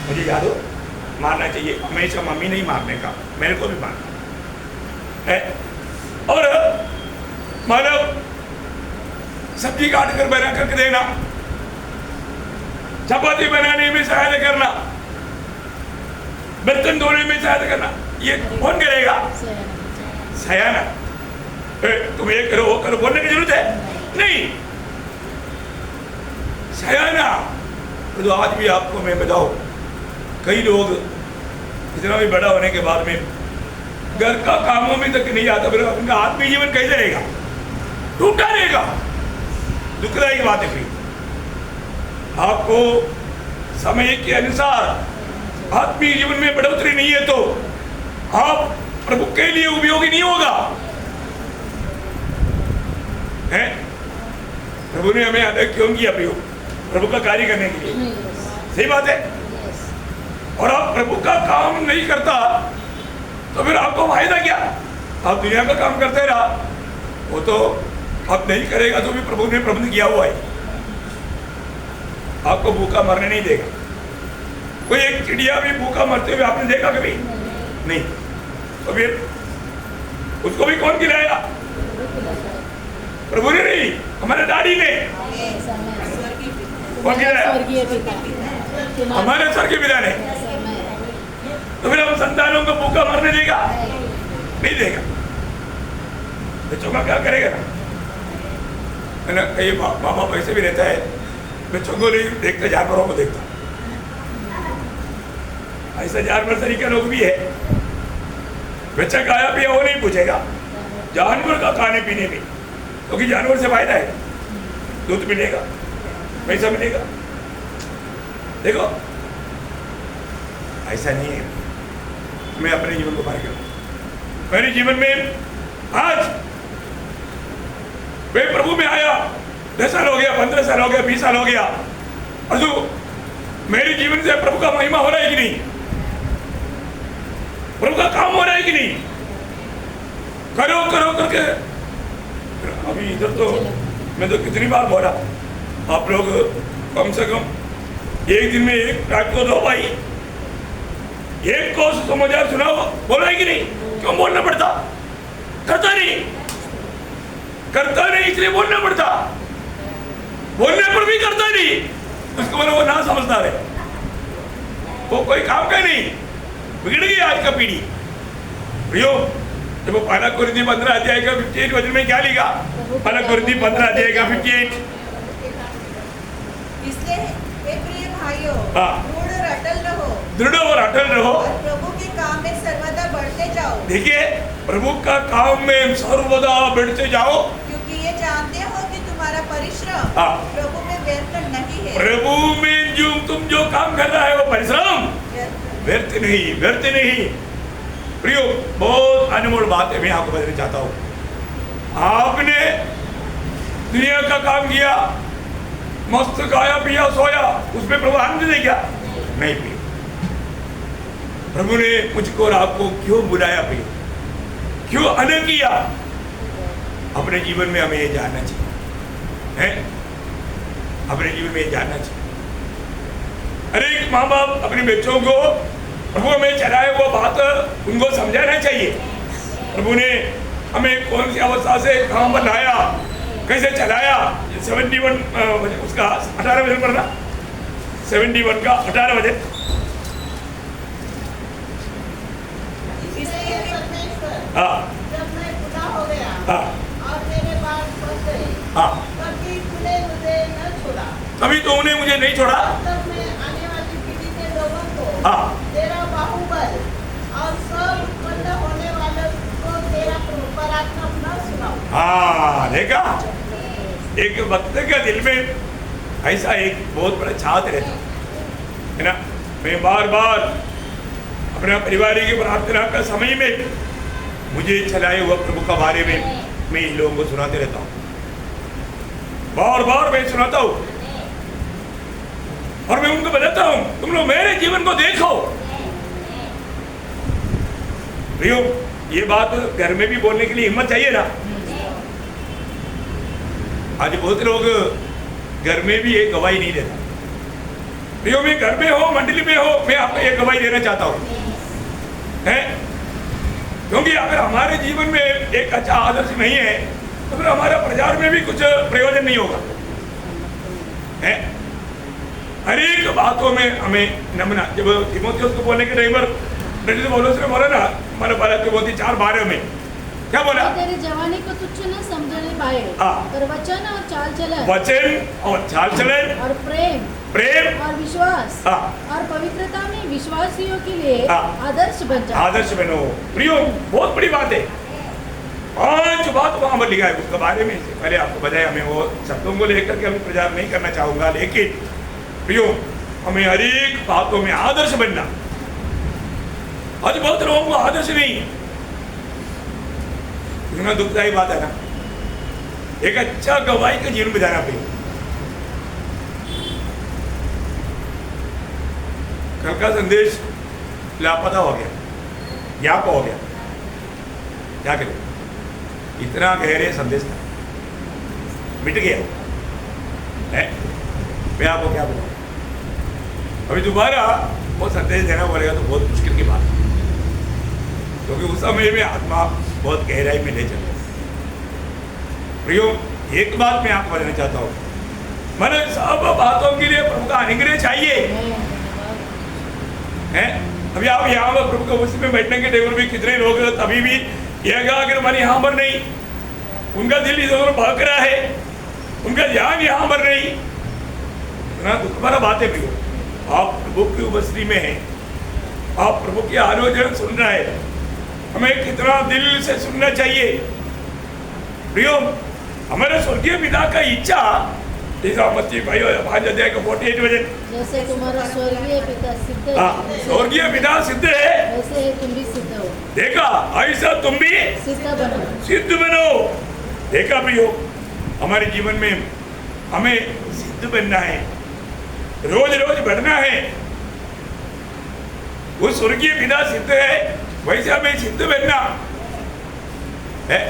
मुझे झाड़ू मारना चाहिए। हमेशा मम्मी नहीं मारने का, मेरे को भी मारना है। और मानव सब्जी काट कर बना करके देना, चपाती बनाने में सहायता करना, बर्तन धोने में सहायता करना, ये कौन करेगा? सयाना। तुम ये करो वो करो बोलने की जरूरत है नहीं। सयाना तो आज भी आपको मैं बताऊं, कई लोग इतना भी बड़ा होने के बाद में घर का कामों में तक नहीं आता, फिर उनका आत्मीय जीवन कैसे रहेगा? टूटा रहेगा। दुखदायी बात है। फिर आपको समय के अनुसार आत्मीय जीवन में बढ़ोतरी नहीं है तो आप प्रभु के लिए उपयोगी नहीं होगा है। प्रभु ने हमें अलग क्यों किया प्रियो? प्रभु का कार्य करने के लिए, सही बात है। और आप प्रभु का काम नहीं करता तो फिर आपको फायदा क्या? आप दुनिया का काम करते रहा, वो तो अब नहीं करेगा तो भी प्रभु ने प्रबंध किया हुआ है, आपको भूखा मरने नहीं देगा। कोई एक चिड़िया भी भूखा मरते हुए आपने देखा कभी? नहीं। तो फिर उसको भी कौन खिलाया? प्रभु ने नहीं, हमारे डैडी ने। कौन खिलाया? हमारे स्वर्गीय पिता ने। तो फिर हम संतानों को भूखा मरने देगा? नहीं देगा। बच्चों का क्या करेगा ना? कई माँ बाप ऐसे भी रहता है, बच्चों को नहीं देखता, जानवरों को देखता। ऐसा जानवर तरीके लोग भी है, बच्चा खाया पिया वो नहीं पूछेगा, जानवर का खाने पीने में, क्योंकि जानवर से फायदा है, दूध मिलेगा, पैसा मिलेगा। देखो ऐसा नहीं है। मैं अपने जीवन को पार करूं। मेरे जीवन में आज मैं प्रभु में आया 10 साल हो गया, 15 साल हो गया, 20 साल हो गया, अजू मेरे जीवन से प्रभु का महिमा हो रहा है कि नहीं? प्रभु का काम हो रहा है कि नहीं? करो करो करके अभी इधर तो मैं तो कितनी बार बोला, आप लोग कम से कम एक दिन में एक रात को 2 भाई एक को समाचार सुनाओ, बोला है कि नहीं? क्यों बोलना पड़ता? करता नहीं, करता नहीं, इसलिए बोलना पड़ता। बोलने पर भी करता नहीं, उसको बोलो वो ना समझदार है, वो कोई काम का नहीं। बिगड़ गई आज का पीढ़ी। प्रियो, जब पहला कुरिन्थी 15 अध्याय का 58 वचन में क्या लिखा? पहला कुरिन्थी 15 अध्याय का 58। इसलिए हे प्रिय भाइयों, दृढ़ और अटल रहो और प्रभु के काम में सर्वदा बढ़ते जाओ। देखिए, प्रभु का काम में सर्वदा बढ़ते जाओ, क्योंकि ये जानते हो कि तुम्हारा परिश्रम प्रभु में व्यर्थ नहीं है। प्रभु में जो तुम जो काम कर रहा है वो परिश्रम व्यर्थ नहीं, व्यर्थ नहीं। प्रियो, बहुत अनमोल बात है, मैं आपको बताना चाहता हूँ। आपने दुनिया का काम किया, मस्त खाया पिया सोया, उसमें प्रभु आनंद दे क्या? नहीं प्रियो। प्रभु ने मुझको और आपको क्यों बुलाया प्रियो? क्यों अलग किया? अपने जीवन में हमें ये जानना चाहिए, है? अपने जीवन में ये जानना चाहिए। अरे एक माँ बाप अपने बच्चों को प्रभु में चलाए हुआ बात उनको समझाना चाहिए। प्रभु ने हमें कौन सी अवस्था से कहाँ पर लाया, कैसे चलाया। 71 उसका 18 वचन पढ़ना, 71 का 18 वचन। हाँ, जब मैं बुढ़ा हो गया हाँ, और मेरे बाल बढ़ गए, हाँ, कभी तूने मुझे न छोड़ा, कभी तो उन्हें मुझे नहीं छोड़ा। तब मैं आने वाली पीढ़ी के लोगों को हाँ, तेरा बाहुबल और सब उत्पन्न होने वालों को तेरा पराक्रम न सुनाऊं। हाँ, देखा, एक वक्त के दिल में ऐसा एक बहुत बड़ा छात रहता है ना। मैं बार बार अपना परिवार की प्रार्थना का समय में मुझे चलाए हुआ प्रभु का बारे में मैं इन लोगों को सुनाते रहता हूँ, बार बार मैं सुनाता हूँ और मैं उनको बताता हूँ, तुम लोग मेरे जीवन को देखो। प्रियो, ये बात घर में भी बोलने के लिए हिम्मत चाहिए ना। आज बहुत लोग घर में भी एक गवाही नहीं देता। प्रियो, मैं घर में हो, मंडली में हो, मैं आपको एक गवाही देना चाहता हूँ, है? क्योंकि अगर हमारे जीवन में एक अच्छा आदर्श नहीं है तो फिर हमारा प्रचार में भी कुछ प्रयोजन नहीं होगा, है? हर एक बातों में हमें नमना। जब तीमुथियुस को बोलने के टाइम पर पौलुस ने बोला ना, हमारे पहला तीमुथी 4:12 में क्या बोला? तेरी जवानी को तुच्छ न समझने पाए, पर वचन और चाल चलन, वचन और चाल चलन और प्रेम और विश्वास और पवित्रता में विश्वासियों के लिए आदर्श बन जाओ। आदर्श बनो। प्रियो, बहुत बड़ी बात है। 5 बात वहां पर लिखा है उसके बारे में। पहले आपको बताया, मैं वो शब्दों को लेकर के अभी प्रचार नहीं करना चाहूंगा, लेकिन प्रियो, हमें हर एक बातों में आदर्श बनना। आज बहुत लोगों को आदर्श नहीं, इतना दुखदायी बात है ना। एक अच्छा गवाही का जीवन बिताना प्रियो। कल का संदेश लापता हो गया, याप हो गया, क्या करें? इतना गहरे संदेश था, मिट गया है। मैं आपको क्या बताऊं, अभी दोबारा वो संदेश देना पड़ेगा तो बहुत मुश्किल की बात है, क्योंकि उस समय में आत्मा बहुत गहराई में ले चल। प्रियो, एक बात मैं आपको बताना चाहता हूँ, मैंने सब बातों के लिए प्रभु का अनुग्रह चाहिए है। अभी आप यहाँ पर प्रभु के उसी में बैठने के टेबल में कितने लोग तभी भी यह कहा कि हमारे यहाँ पर नहीं, उनका दिल इधर भाग रहा है, उनका ध्यान यहाँ पर नहीं। इतना दुख भरा बात है प्रियो, आप प्रभु की उपस्थिति में हैं, आप प्रभु की आलोचना सुन रहे हैं, हमें कितना दिल से सुनना चाहिए प्रियो। हमारे स्वर्गीय पिता का इच्छा, जैसा मत्ती भाई 5 अध्याय का 48 वचन, जैसे तुम्हारा स्वर्गीय पिता सिद्ध है, स्वर्गीय पिता सिद्ध है, वैसे ही तुम भी सिद्ध हो। देखा, ऐसा तुम भी सिद्ध बनो। देखा प्रियो, हमारे जीवन में हमें सिद्ध बनना है, रोज रोज बढ़ना है। वो स्वर्गीय पिता सिद्ध है, वैसे हमें सिद्ध बनना है।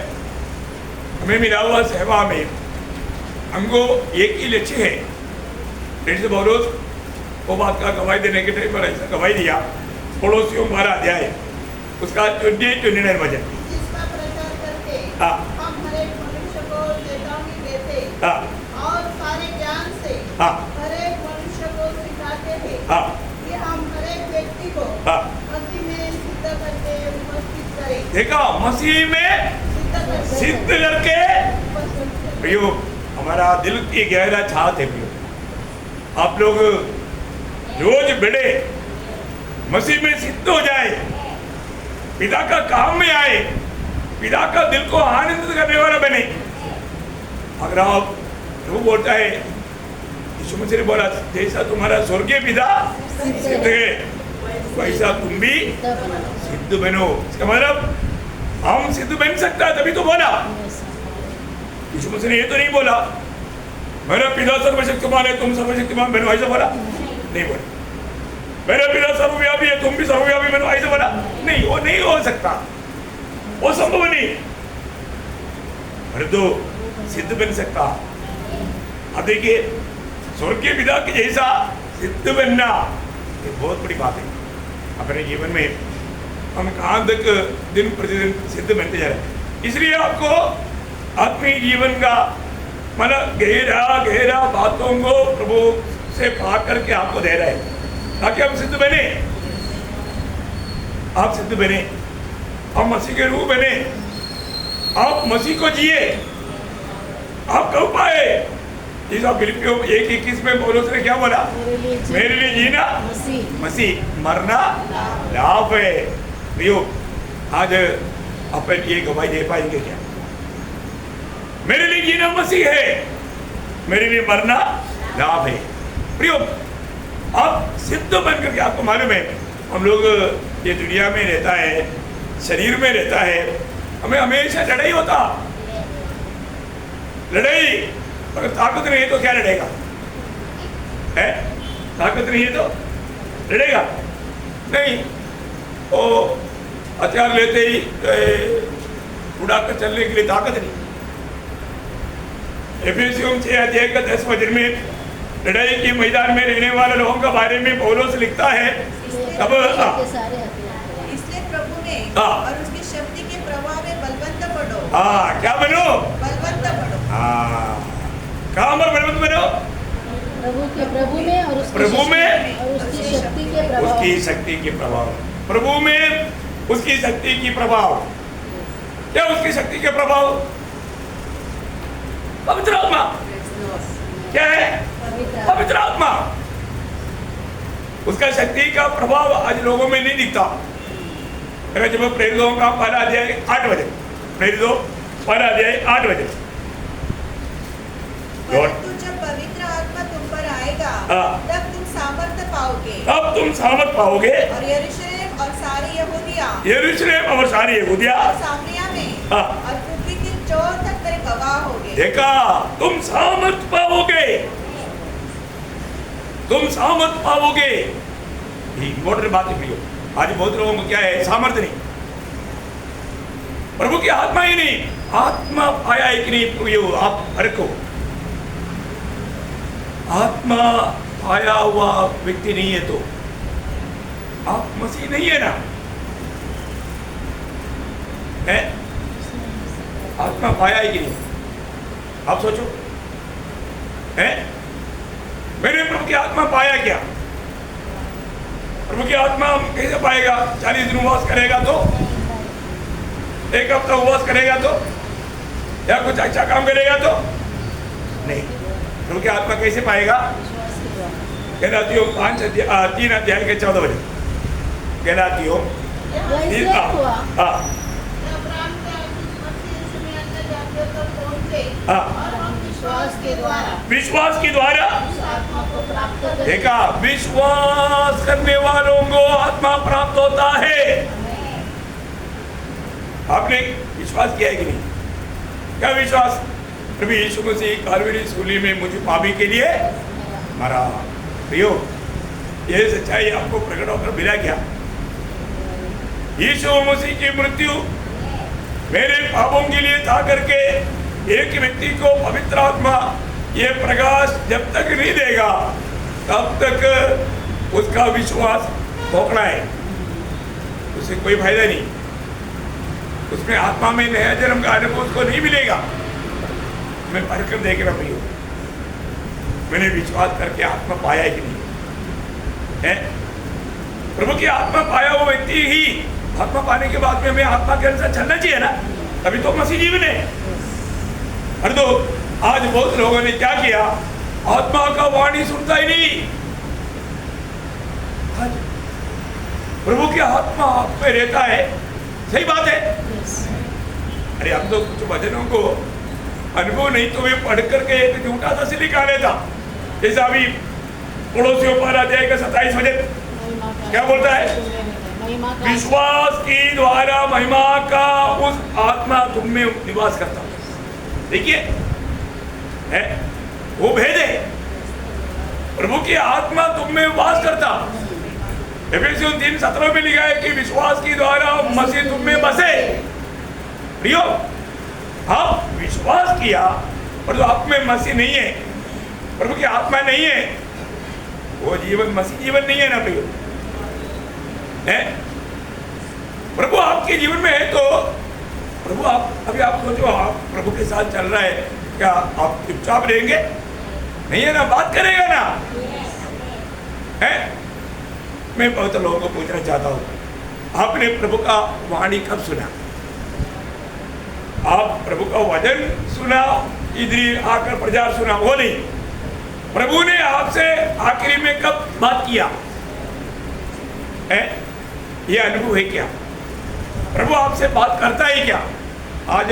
हमें मिला हुआ सेवा में हमको एक ही लक्ष्य है। जैसे पौलुस वो बात का गवाही देने के टाइम पर ऐसा गवाही दिया, पड़ोसियों 12 अध्याय उसका 29 वचन, जिसका प्रचार करके हाँ हम हर एक मनुष्य को चेतावनी देते हाँ और सारे ज्ञान से हाँ हर एक मनुष्य को सिखाते हैं हाँ कि हम हर एक व्यक्ति को हाँ। मसीह में सिद्ध करके उपस्थित करें। देखा, मसीह में सिद्ध करके प्रियो, हमारा दिल की गहरा चाहत है प्रियो, आप लोग रोज बढ़े, मसीह में सिद्ध हो जाए, पिता का काम में आए, पिता का दिल को आनंदित करने वाला बने। अगर आप वो बोलता है, यीशु मसीह ने बोला, जैसा तुम्हारा स्वर्गीय पिता सिद्ध है, वैसा तुम भी सिद्ध बनो। इसका मतलब हम सिद्ध बन सकता है, तभी तो बोला। यीशु मसीह ने ये तो नहीं बोला मेरा पिता सर्वशक्तिमान है, तुम सर्वशक्तिमान बनो, ऐसा बोला नहीं बोला। मेरा पिता सर्वव्यापी है, तुम भी सर्वव्यापी बनो, ऐसा बोला नहीं। वो नहीं हो सकता, वो संभव नहीं। तो सिद्ध बन सकता। अब देखिए, स्वर्गीय पिता के जैसा सिद्ध बनना ये बहुत बड़ी बात है। अपने जीवन में हम कहाँ तक दिन प्रतिदिन सिद्ध बनते जा रहे हैं। इसलिए आपको आत्मीय जीवन का मतलब गहरा बातों को प्रभु से पा करके आपको दे रहा है, ताकि हम सिद्ध बने, आप सिद्ध बने, हम मसीह के रूप बने, आप मसीह को जिए। आप कब पाए, जैसा फिलिपियों 1:21 में पौलुस ने क्या बोला, मेरे लिए जीना मसीह, मरना लाभ है। प्रियो, आज अपन ये गवाही दे पाएंगे क्या? मेरे लिए जीना मसीह है, मेरे लिए मरना लाभ है। प्रियो, आप सिद्ध बन करके, आपको मालूम है हम लोग ये दुनिया में रहता है, शरीर में रहता है, हमें हमेशा लड़ाई होता। लड़ाई, अगर ताकत नहीं है तो क्या लड़ेगा है? ताकत नहीं है तो लड़ेगा नहीं। ओ हथियार लेते ही उड़ाकर चलने के लिए ताकत नहीं। एफेसियों 6 अध्याय का 10 वचन में लड़ाई के मैदान में रहने वाले लोगों के बारे में पौलुस लिखता है, तब इसलिए प्रभु में और उसकी शक्ति के प्रभाव में बलवंत बढ़ो। हाँ, क्या बनो? बलवंत बढ़ो। हाँ, कहाँ पर बलवंत बनो? प्रभु में और उसकी शक्ति के प्रभाव। उसकी शक्ति के प्रभाव, प्रभु में उसकी शक्ति की प्रभाव। क्या उसकी शक्ति के प्रभाव? पवित्र आत्मा। क्या है? पवित्र आत्मा। उसका शक्ति का प्रभाव आज लोगों में नहीं दिखता। जब प्रेरितों का 12 अध्याय 8 वचन, प्रेरितों 12 अध्याय 8 वचन, परंतु जब पवित्र आत्मा तुम पर आएगा, तब तुम सामर्थ्य पाओगे। तब तुम सामर्थ पाओगे। और यरूशलेम और सारी यहूदिया, और सामरिया में और पृथ्वी के चौर तक तेरे गवाह होगे। देखा, तुम सामर्थ पाओगे, तुम सामर्थ पाओगे। इम्पोर्टेंट बात है प्रियो। आज बहुत लोगों को क्या है, सामर्थ्य नहीं, प्रभु की आत्मा ही नहीं, आत्मा पाया है कि नहीं, ये आप रखो। आत्मा पाया हुआ व्यक्ति नहीं है तो आप मसीह नहीं है ना, है? आत्मा पाया है कि नहीं, आप सोचो, है? मैंने प्रभु की आत्मा पाया क्या? प्रभु की आत्मा कैसे पाएगा? 40 दिन उपवास करेगा तो, 1 हफ्ता उपवास करेगा तो, या कुछ अच्छा काम करेगा तो नहीं। प्रभु की आत्मा कैसे पाएगा? गलातियों 3 अध्याय के 14 वचन। गलातियों विश्वास के द्वारा देखा, विश्वास करने वालों को आत्मा प्राप्त होता है। आपने विश्वास किया है कि नहीं? क्या विश्वास? प्रभु यीशु मसीह कालवरी सूली में मुझे पापी के लिए मरा। प्रियो, ये सच्चाई आपको प्रकट होकर मिला क्या? यीशु मसीह की मृत्यु मेरे पापों के लिए था करके एक व्यक्ति को पवित्र आत्मा ये प्रकाश जब तक नहीं देगा तब तक उसका विश्वास खोखला है, उसे कोई फायदा नहीं, उसमें आत्मा में नया जन्म का अनुभव उसको नहीं मिलेगा। मैं पढ़कर देख रहा हूँ, मैंने विश्वास करके आत्मा पाया कि नहीं है? प्रभु की आत्मा पाया वो व्यक्ति ही आत्मा पाने के बाद में हमें आत्मा के अनुसार चलना चाहिए ना, तभी तो मसीह जीवन है। अरे तो आज बहुत लोगों ने क्या किया, आत्मा का वाणी सुनता ही नहीं। आज प्रभु की आत्मा आप पे रहता है, सही बात है। अरे हम तो कुछ वचनों को अनुभव नहीं तो वे पढ़ करके एक झूठा सा निकाल लेता। जैसा अभी पड़ोसियों पर अध्याय का 27 वचन क्या बोलता है? विश्वास के द्वारा महिमा का उस आत्मा तुम में निवास करता। देखिए, है वो भेद है, प्रभु की आत्मा तुम में वास करता। एफेसियों 3:17 में लिखा है कि विश्वास के द्वारा मसीह तुम में बसे। प्रियो, आप विश्वास किया पर जो आप में मसीह नहीं है, प्रभु की आत्मा नहीं है, वो जीवन मसीह जीवन नहीं है ना प्रियो, है? प्रभु आपके जीवन में है तो प्रभु आप अभी आप सोचो, आप प्रभु के साथ चल रहा है, क्या आप चुपचाप रहेंगे? नहीं है ना, बात करेगा ना, है? मैं बहुत लोगों को पूछना चाहता हूँ, आपने प्रभु का वाणी कब सुना? आप प्रभु का वचन सुना, इधर आकर प्रचार सुना, वो नहीं। प्रभु ने आपसे आखिरी में कब बात किया है? ये अनुभव है क्या? प्रभु आपसे बात करता है क्या? आज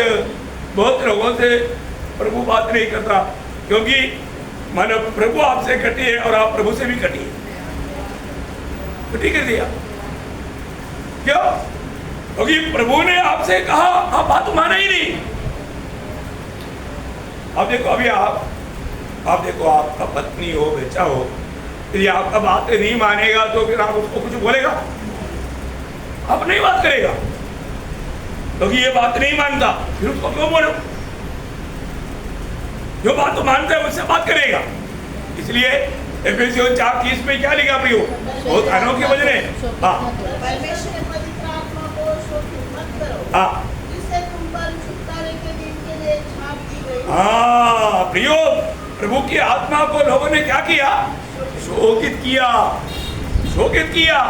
बहुत लोगों से प्रभु बात नहीं करता क्योंकि मानो प्रभु आपसे कटी है और आप प्रभु से भी कटी है। तो ठीक है दिया क्यों? क्योंकि प्रभु ने आपसे कहा, आप बात माना ही नहीं। अब देखो, अभी आप देखो, आपका पत्नी हो, बच्चा हो, यदि आपका बात नहीं मानेगा तो फिर आप उसको कुछ बोलेगा? आप नहीं बात करेगा क्योंकि ये बात नहीं मानता, फिर उसको क्यों बोलो? जो बात तो मानता है उससे बात करेगा। इसलिए एफेसियों 4:30 में क्या लिखा प्रियो? बहुत अनोखे वचन है। हाँ, परमेश्वर पवित्र आत्मा को शोषित मत करो, हाँ, जिससे तुम पर छुटकारे के दिन के लिए छाप दी गई। हाँ प्रियो, प्रभु की आत्मा को लोगों ने क्या किया? शोकित किया, शोकित किया।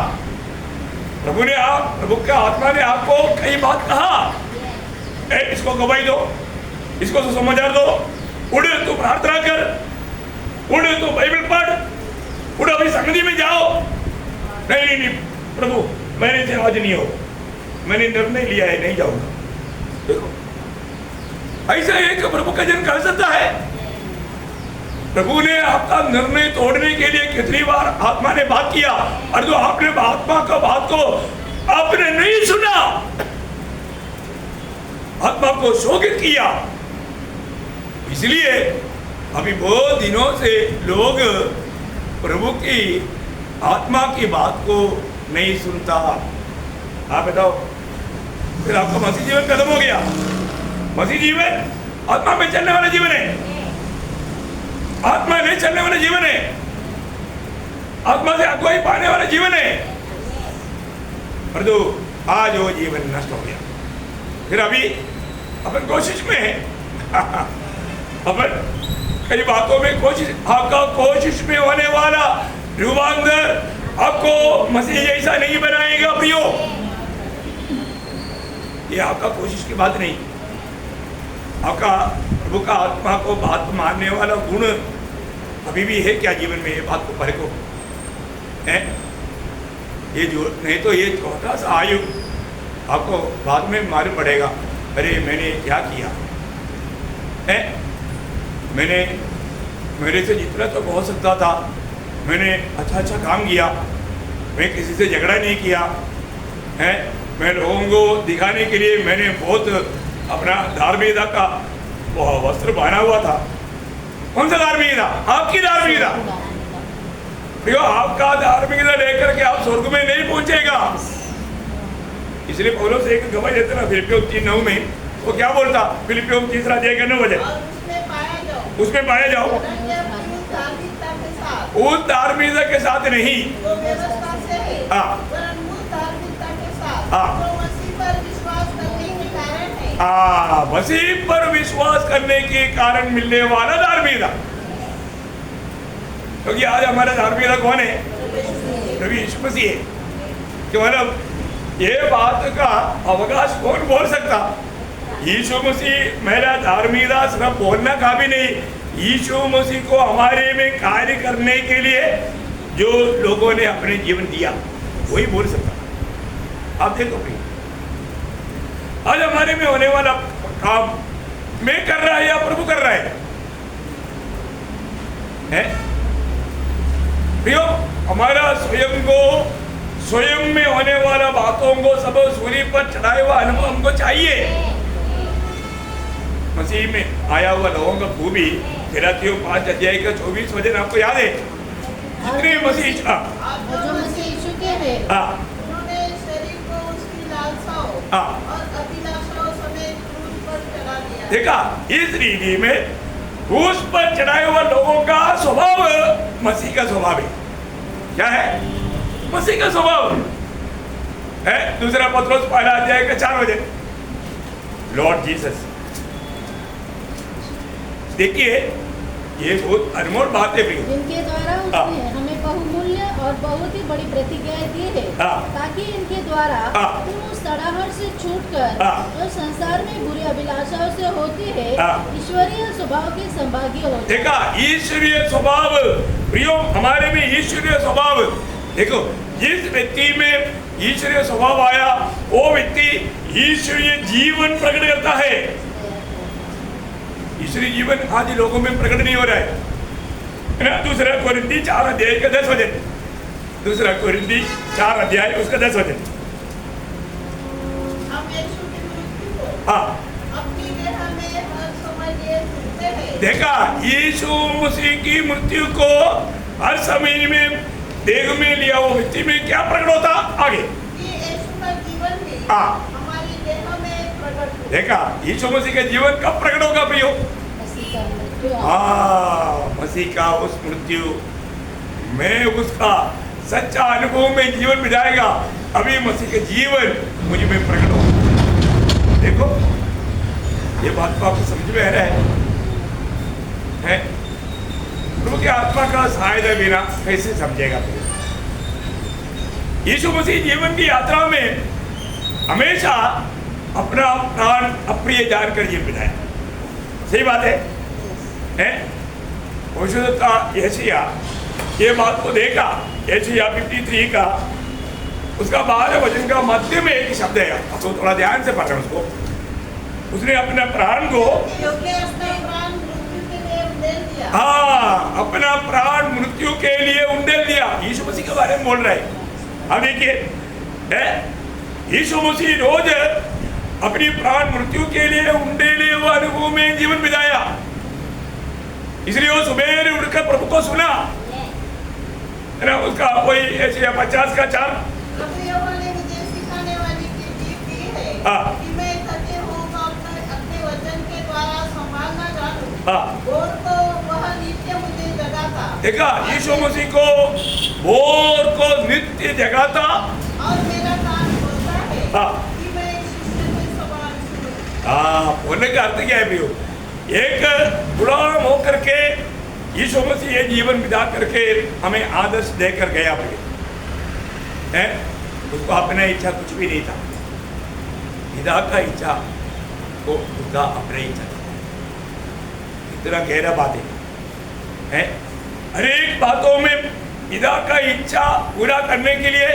प्रभु का आत्मा ने आपको कई बात कहा, इसको गवाही दो, इसको तो समाचार दो, उड़ तो प्रार्थना कर, उड़ तो बाइबल पढ़, उड़ अभी संगति में जाओ। नहीं नहीं प्रभु, मैंने से आज नहीं हो, मैंने निर्णय लिया है, नहीं जाऊंगा। देखो, ऐसा एक प्रभु का जन कर सकता है? प्रभु ने आपका निर्णय तोड़ने के लिए कितनी बार आत्मा ने बात किया, और जो आपने आत्मा का बात को आपने नहीं सुना, आत्मा को शोकित किया। इसलिए अभी बहुत दिनों से लोग प्रभु की आत्मा की बात को नहीं सुनता। आप बताओ, फिर आपका मसीह जीवन खत्म हो गया? मसीह जीवन आत्मा में चलने वाला जीवन है, आत्मा में चलने वाला जीवन है, आत्मा से अगुवाई पाने वाला जीवन है। परंतु आज वो जीवन नष्ट हो गया। फिर अभी अपन कोशिश में है अपन कई बातों में कोशिश, आपका कोशिश में होने वाला रूपांतर आपको मसीह जैसा नहीं बनाएगा प्रियो। ये आपका कोशिश की बात नहीं, आपका प्रभु का आत्मा को बात मानने वाला गुण अभी भी है क्या जीवन में? ये बात को परखो है। ये जो नहीं तो ये छोटा सा आयु आपको बाद में मालूम पड़ेगा, अरे मैंने क्या किया है, मैंने मेरे से जितना तो हो सकता था मैंने अच्छा काम किया, मैं किसी से झगड़ा नहीं किया है, मैं लोगों को दिखाने के लिए मैंने बहुत अपना धार्मिकता का वस्त्र पहना हुआ था। कौन सा धार्मिकता? आपकी धार्मिकता। देखो आपका धार्मिकता लेकर के आप स्वर्ग में नहीं पहुंचेगा। इसलिए पौलुस एक गवाही देता ना फिलिपियों 3:9 में, वो क्या बोलता? फिलिपियों 3:9 उसमें पाया जाओ उस धार्मिकता के साथ नहीं, मसीह पर विश्वास करने के कारण मिलने वाला धार्मिकता। क्योंकि आज हमारा धार्मिकता कौन है? प्रभु यीशु मसीह है। कि मतलब ये बात का अवकाश कौन बोल सकता? यीशु मसीह मेरा धार्मिकता सिर्फ बोलना का भी नहीं, यीशु मसीह को हमारे में कार्य करने के लिए जो लोगों ने अपने जीवन दिया वही बोल सकता। आप देखो भाई, आज हमारे में होने वाला काम मैं कर रहा है या प्रभु कर रहा है? प्रियो, हमारा स्वयं में होने वाला बातों को सब सूर्य पर चढ़ाए हुआ अनुभव हमको चाहिए। मसीह में आया हुआ लोगों का खूबी गलातियों 5:24 वचन आपको याद है? जितने मसीह जो मसीह यीशु के हैं, उन्होंने शरीर को उसकी लालसाओं और अभिलाषाओं समेत क्रूस पर चढ़ा दिया। देखा, इस रीति में क्रूस पर चढ़ाए हुआ लोगों का स्वभाव मसीह का स्वभाव है। क्या है? मसीह का स्वभाव है। दूसरा पत्रोस 1:4 लॉर्ड जीसस। देखिए ये बहुत अनमोल बात है प्रिय, जिनके द्वारा उसने हमें बहुमूल्य और बहुत ही बड़ी प्रतिज्ञाएं दी है, ताकि इनके द्वारा तुम उस तड़ाहट से छूटकर जो संसार में बुरी अभिलाषाओं से होती है ईश्वरीय स्वभाव के संभागी हो। देखा, ईश्वरीय स्वभाव प्रियो, हमारे में ईश्वरीय स्वभाव। देखो, जिस व्यक्ति में ईश्वरीय स्वभाव आया वो व्यक्ति ईश्वरीय जीवन प्रकट करता है। ईश्वरीय जीवन आज लोगों में प्रकट नहीं हो रहा है ना। दूसरा कोरिन्थी 4:10 दूसरा कोरिन्थी 4 उसका 10 अपनी देह में हर समय लिए सुनते हैं। देखा, यीशु मसीह की मृत्यु को हर समय में देह में लिया वो व्यक्ति में क्या प्रकट होता? आगे यीशु का जीवन भी हमारी देह में प्रकट होता। देखा, यीशु मसीह का जीवन कब प्रकट होगा प्रियो? मसीह का उस मृत्यु में उसका सच्चा अनुभव में जीवन बिताएगा, अभी मसीह का जीवन मुझे में प्रकट होगा। देखो, ये बात तो आपको समझ में आ रहा है? प्रभु की आत्मा का सहायता बिना कैसे समझेगा? यीशु मसीह जीवन की यात्रा में हमेशा अपना प्राण अप्रिय जानकर जीवन बिताया। सही बात है? यशायाह ये बात को देखा, यशायाह 53 का उसका 12 वचन का मध्य में एक शब्द है, आप तो थोड़ा ध्यान से पढ़ना उसको। उसने अपने प्राण को अपना प्राण मृत्यु के लिए उंडेल दिया। यीशु मसीह के बारे में बोल रहे हैं। अब देखिए, यीशु मसीह रोज अपनी प्राण मृत्यु के लिए उंडेले हुए अनुभव में जीवन बिताया। इसलिए वो सुबह उठकर प्रभु को सुना है ना। उसका वही 50 का 4 कि मैं थके होऊंगा अपने वचन भोर को वह नित्य मुझे जगाता। देखा, यीशु मसीह को भोर को नित्य जगाता और मेरा कान बोलता है कि मैं शिष्य के सवाल सुनूं। बोलने का अर्थ क्या है प्रियो? एक गुलाम होकर के यीशु मसीह ये जीवन बिता करके हमें आदर्श देकर गया प्रियो है। उसको अपना इच्छा कुछ भी नहीं था, पिता का इच्छा को उसका अपना इच्छा था। इतना गहरा बात है। हर एक बातों में पिता का इच्छा पूरा करने के लिए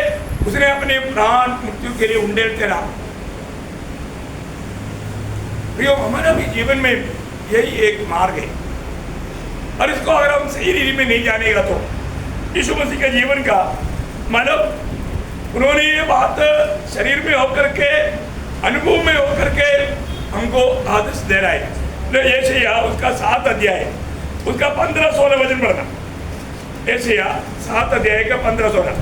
उसने अपने प्राण मृत्यु के लिए उंडेलते रहा। प्रियो, हमारा भी जीवन में यही एक मार्ग है, और इसको अगर हम सही रीति में नहीं जानेगा तो यीशु मसीह के जीवन का मतलब उन्होंने ये बात शरीर में होकर के, अनुभव में होकर के हमको आदेश दे रहा है। यशायाह उसका 7 अध्याय उसका 15-16 वचन पढ़ना। यशायाह 7 अध्याय का 15-16।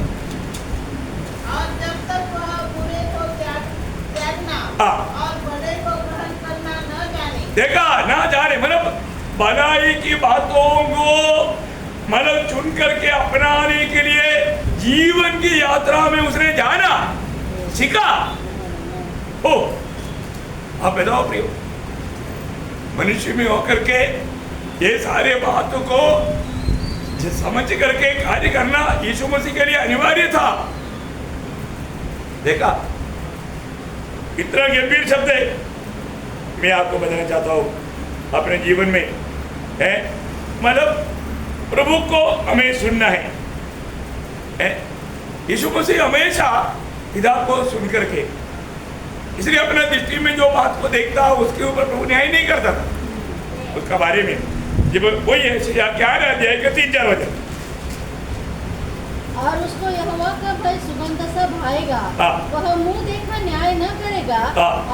और जब तक वह बुरे को त्यागना और बड़े को ग्रहण करना न जाने। देखा, ना जाने मतलब भलाई की बातों को मतलब चुन करके अपनाने के लिए जीवन की यात्रा में उसने जाना सीखा। हो, आप बताओ प्रियो, मनुष्य में होकर के ये सारे बातों को समझ करके कार्य करना यीशु मसीह के लिए अनिवार्य था। देखा, इतना गंभीर शब्द है। मैं आपको बताना चाहता हूँ अपने जीवन में है, मतलब प्रभु को हमें सुनना है। यीशु मसीह हमेशा पिता को सुन करके, इसलिए अपने दृष्टि में जो बात को देखता उसके ऊपर प्रभु न्याय नहीं करता था। उसका बारे में जब वही है क्या अध्याय का 3-4 वचन। और उसको यहोवा का भय सुगंध सा भाएगा। वह मुंह देखा न्याय न करेगा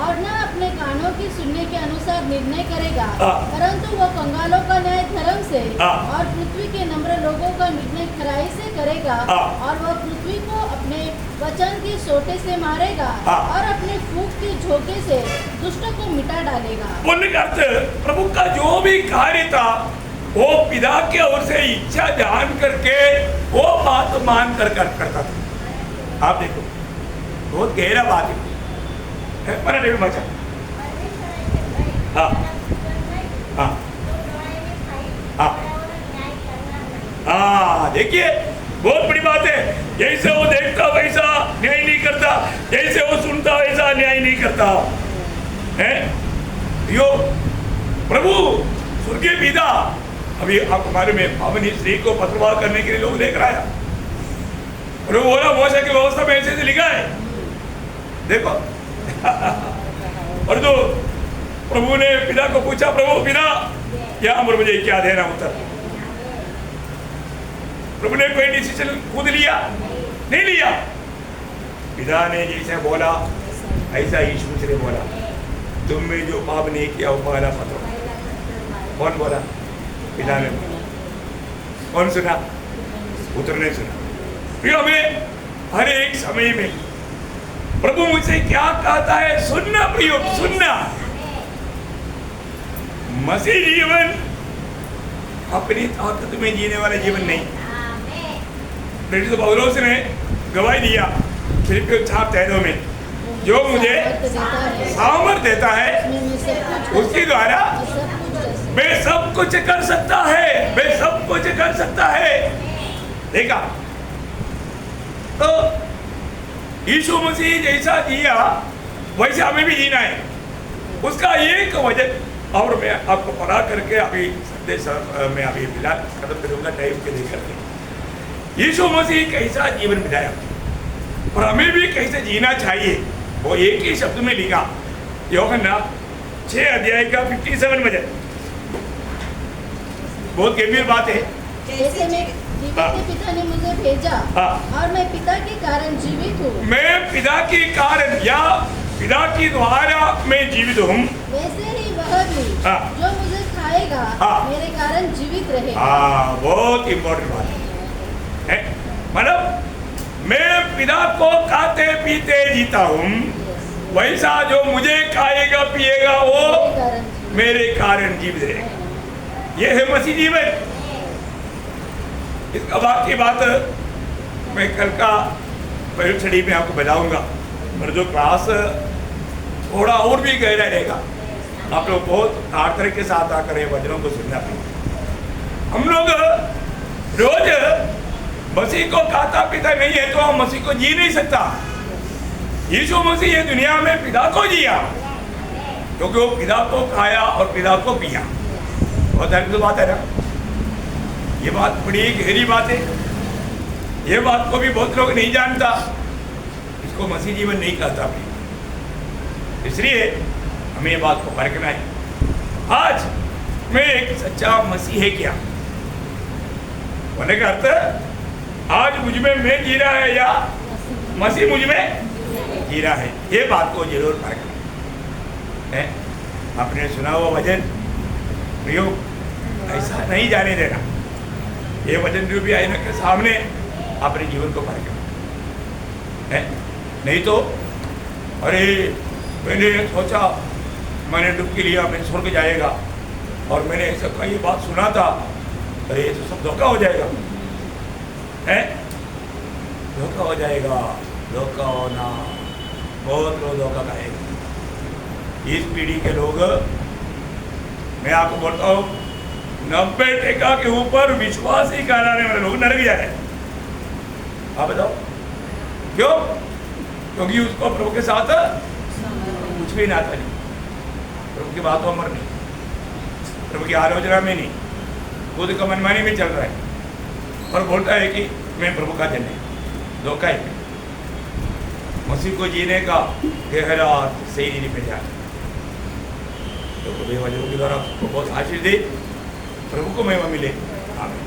और न अपने कानों की सुनने के अनुसार निर्णय करेगा, परंतु वह कंगालों का न्याय धर्म से और पृथ्वी के नम्र लोगों का निर्णय खराई से करेगा। और वह पृथ्वी को अपने वचन के सोटे से मारेगा और अपने फूंक के झोंके से दुष्ट को मिटा डालेगा। बोलने का अर्थ, प्रभु का जो भी कार्य था वो पिता के ओर से इच्छा जान करके वो बात मान कर करता था। आप देखो, बहुत गहरा बात है। मराठी में मचा। हाँ हाँ हाँ, देखिए बहुत बड़ी बात है। जैसे वो देखता वैसा न्याय नहीं करता, जैसे वो सुनता वैसा न्याय नहीं करता है। यो प्रभु स्वर्गीय पिता, अभी आप हमारे में पावनी स्त्री को पत्रवाह करने के लिए लोग लेकर आया, प्रभु बोला मोशे की व्यवस्था में ऐसे लिखा है, देखो। और तो प्रभु ने पिता को पूछा, प्रभु पिता यहाँ पर मुझे क्या देना उत्तर? प्रभु ने कोई डिसीजन खुद लिया नहीं लिया। पिता ने जैसे बोला ऐसा यीशु से बोला, तुमने जो पाप नहीं किया वो पहला पत्र। कौन बोला? पिता ने बोला। कौन सुना? पुत्र ने सुना। फिर हमें हर एक समय में प्रभु मुझसे क्या कहता है सुनना प्रियो, सुनना। मसीह जीवन अपनी ताकत में जीने वाला जीवन नहीं। प्रेरित पौलुस ने गवाही दिया फिलिप्पियों 4:13 में, जो मुझे सामर्थ देता है उसके द्वारा मैं सब कुछ कर सकता है, मैं सब कुछ कर सकता है। देखा, तो यीशु मसीह जैसा जिया वैसे हमें भी जीना है। उसका एक वजह और मैं आपको पढ़ा करके अभी संदेश में अभी फिलहाल खत्म करूंगा टाइम के लेकर के। यीशु मसीह कैसा जीवन बिताया और हमें भी कैसे जीना चाहिए, वो एक ही शब्द में लिखा। यूहन्ना 6:57 वचन। बहुत गंभीर बात है। जैसे मैं पिता ने मुझे भेजा और मैं पिता के कारण जीवित हूँ, मैं पिता के कारण या पिता के द्वारा मैं जीवित हूँ, वैसे ही वह भी जो मुझे खाएगा मेरे कारण जीवित रहेगा। बहुत इम्पोर्टेंट बात है। मतलब मैं पिता को खाते पीते जीता हूँ, वैसा जो मुझे खाएगा पिएगा वो मेरे कारण जीवित रहेगा। ये है मसीह जीवन। इसका बाकी बात मैं कल का पहली छड़ी में आपको बताऊंगा, पर जो क्लास थोड़ा और भी गहरा रहेगा, आप लोग बहुत आर्तरिक के साथ आकर ये वचनों को सुनना पड़ेगा। हम लोग रोज मसीह को खाता पीता नहीं है तो हम मसीह को जी नहीं सकता। यीशु मसीह ये दुनिया में पिता को जिया, क्योंकि वो पिता को खाया और पिता को पिया। बहुत अद्भुत बात है ना, ये बात बड़ी गहरी बात है। ये बात को भी बहुत लोग नहीं जानता, इसको मसीह जीवन नहीं कहता भी। इसलिए हमें ये बात को परखना है। आज मैं एक सच्चा मसीह है क्या होने का अर्थ, आज मुझ में मैं जी रहा है या मसीह मुझ में जी रहा है, ये बात को जरूर परखना है। आपने सुना हुआ वचन प्रियो, ऐसा नहीं जाने देना। ये वचन जो भी आईना के सामने अपने जीवन को परखना है, नहीं तो अरे मैंने सोचा, मैंने डुबकी लिया, मैं स्वर्ग जाएगा, और मैंने ऐसा कई बात सुना था, अरे ये तो सब धोखा हो जाएगा, है धोखा हो जाएगा। धोखा होना, बहुत लोग धोखा खाएगा। इस पीढ़ी के लोग, मैं आपको बोलता हूँ, 90% के ऊपर विश्वास ही कराने वाले लोग नरक जा रहे हैं। आप बताओ क्यों? क्योंकि उसको प्रभु के साथ कुछ भी नाता नहीं, प्रभु की बातों में नहीं, प्रभु की आलोचना में नहीं, खुद का मनमानी में चल रहा है और बोलता है कि मैं प्रभु का जन है। धोखा है। मसीह को जीने का गहरा सही नहीं पे जाए तो प्रभु वचनों के द्वारा बहुत आशीष दे, प्रभु को महिमा मिले। आमीन।